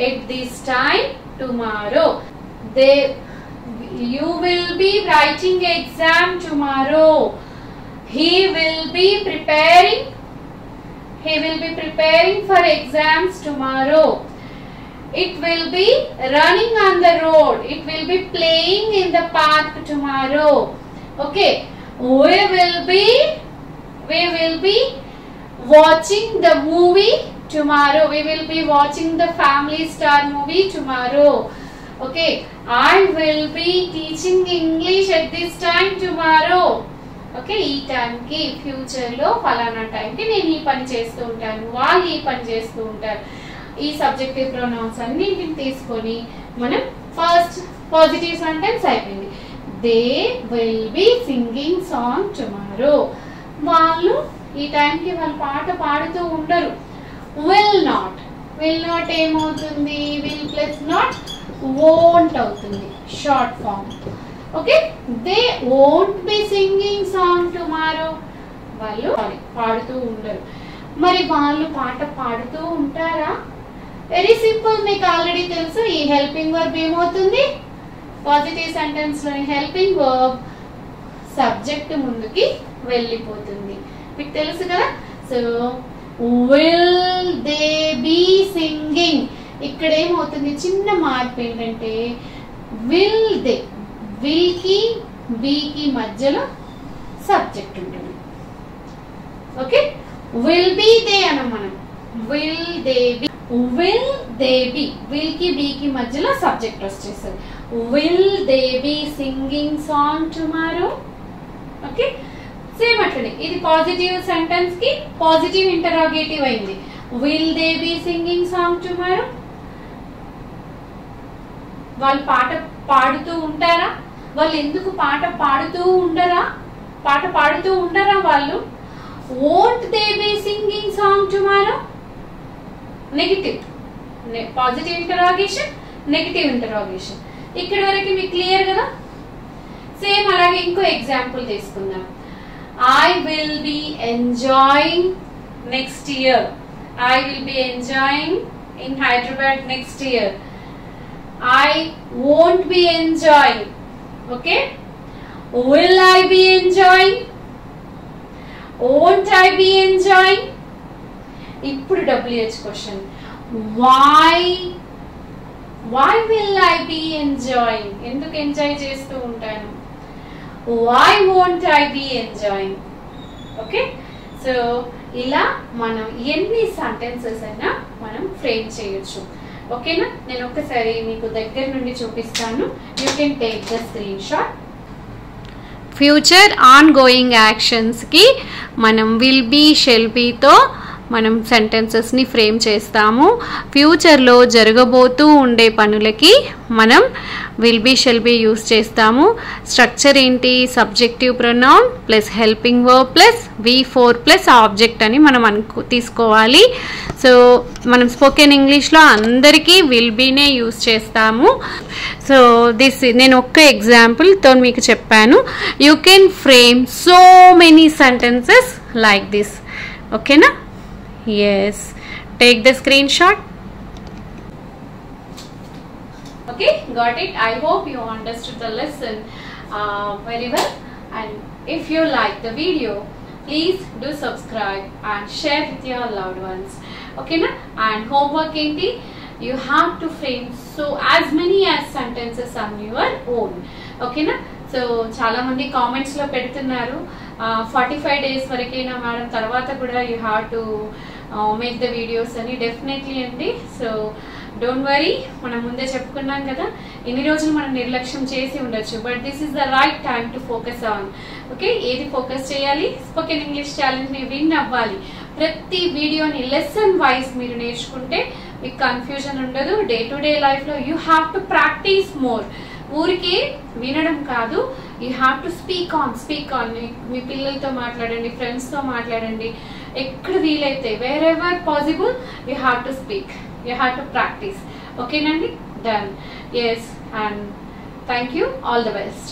at this time tomorrow. You will be writing exam tomorrow. He will be preparing for exams tomorrow. It will be running on the road. It will be playing in the park tomorrow. Okay, we will be watching the movie tomorrow. We will be watching the Family Star movie tomorrow. Okay, I will be teaching English at this time tomorrow. Okay, ఈ టైంకి future లో ఫలానా టైంకి నేను ఈ పని చేస్తూ ఉంటాను, వాళ్ళు ఈ పని చేస్తూ ఉంటారు. ఈ సబ్జెక్టివ్ ప్రొనౌన్స్ అన్నింటిని తీసుకొని మనం ఫస్ట్ పాజిటివ్ సెంటెన్స్ అయిపోయింది. They will be singing song tomorrow. వాళ్ళు ఈ టైంకి వాళ్ళు పాట పాడుతూ ఉండరు. విల్ నాట్ ఏమవుతుంది? విల్ ప్లస్ నాట్ వోంట్ అవుతుంది, short form. Okay, they won't be singing song tomorrow. వాళ్ళు పాడుతూ ఉండరు. మరి వాళ్ళు పాట పాడుతూ ఉంటారా? వెరీ సింపుల్, మీకు ఆల్రెడీ తెలుసు. ఈ హెల్పింగ్ వర్బ్ ఏమవుతుంది? పాజిటివ్ సెంటెన్స్ లోని హెల్పింగ్ వర్బ్ సబ్జెక్ట్ ముందుకి వెళ్ళిపోతుంది, మీకు తెలుసు కదా. So will they be singing. ఇక్కడ ఏమవుతుంది? చిన్న మార్పు ఏంటంటే విల్ దే, విల్ కి బి కి మధ్యలో సబ్జెక్ట్ ఉంటుంది. ఓకే, విల్ బి దే అనం మనం. విల్ దే బి, విల్ కి బి కి మధ్యలో సబ్జెక్ట్ వచ్చేస్తుంది. Will they be singing song tomorrow. Okay, same అట్లనే ఇది పాజిటివ్ సెంటెన్స్ కి పాజిటివ్ ఇంటరాగేటివ్ అయింది. Will they be singing song tomorrow. వాళ్ళు పాట పాడుతూ ఉంటారా? వాళ్ళు ఎందుకు పాట పాడుతూ ఉండరా వాళ్ళు? won't they be singing song tomorrow? Negative, positive interrogation, negative interrogation. ఇక్కడ వరకు మీకు క్లియర్ కదా. సేమ్ అలాగే ఇంకో ఎగ్జాంపుల్ తీసుకుందాం. I will be enjoying next year. I will be enjoying in Hyderabad next year. I won't be enjoying. Okay, will I be enjoying? Won't I be enjoying? ఇప్పుడు WH question. Why will I be enjoying? ఎందుకు enjoy చేస్తూ ఉంటాను? Why won't I be enjoying? Okay, so ఇలా మనం ఎన్ని sentences అయినా మనం frame చేయొచ్చు. ఓకేనా, నేను ఒక్కసారి మీకు దగ్గర నుండి చూపిస్తాను. You can take the screenshot. Future on going యాక్షన్స్కి మనం విల్ బీ షెల్ బీతో మనం సెంటెన్సెస్ని ఫ్రేమ్ చేస్తాము. ఫ్యూచర్లో జరగబోతూ ఉండే పనులకి మనం will be shall be use చేస్తాము. స్ట్రక్చర్ ఏంటి? Subjective pronoun plus helping verb plus V4 plus object అని మనం తీసుకోవాలి. సో మనం స్పోకెన్ ఇంగ్లీష్లో అందరికీ విల్ బీనే యూస్ చేస్తాము. సో నేను ఒక్క ఎగ్జాంపుల్తో మీకు చెప్పాను. You can frame so many sentences like this. ఓకేనా? Yes, take the screenshot. Okay, got it. I hope you understood the lesson very well, and if you like the video, please do subscribe and share with your loved ones. Okay na? And homework enti, you have to frame so as many as sentences on your own. Okay na? So చాలా మంది comments లో పెడుతున్నారు 45 days వరకేనా madam, తర్వాత కూడా you have to make the videos అని. Definitely అండి. So don't worry, మనం ముందే చెప్పుకున్నాం కదా, ఇన్ని రోజులు మనం నిర్లక్ష్యం చేసి ఉండొచ్చు, but this is the right time to focus on. Okay, ఏది ఫోకస్ చేయాలి? స్పోకెన్ ఇంగ్లీష్ ఛాలెంజ్ని విన్ అవ్వాలి. ప్రతి వీడియోని లెసన్ వైజ్ మీరు నేర్చుకుంటే మీకు కన్ఫ్యూజన్ ఉండదు. డే టు డే లైఫ్లో you have to practise more. ఊరికే వినడం కాదు, you have to speak on. మీ పిల్లలతో మాట్లాడండి, ఫ్రెండ్స్తో మాట్లాడండి, ఎక్కడ వీలైతే wherever possible you have to speak, you have to practice. Okay nandi, done. Yes, and thank you, all the best.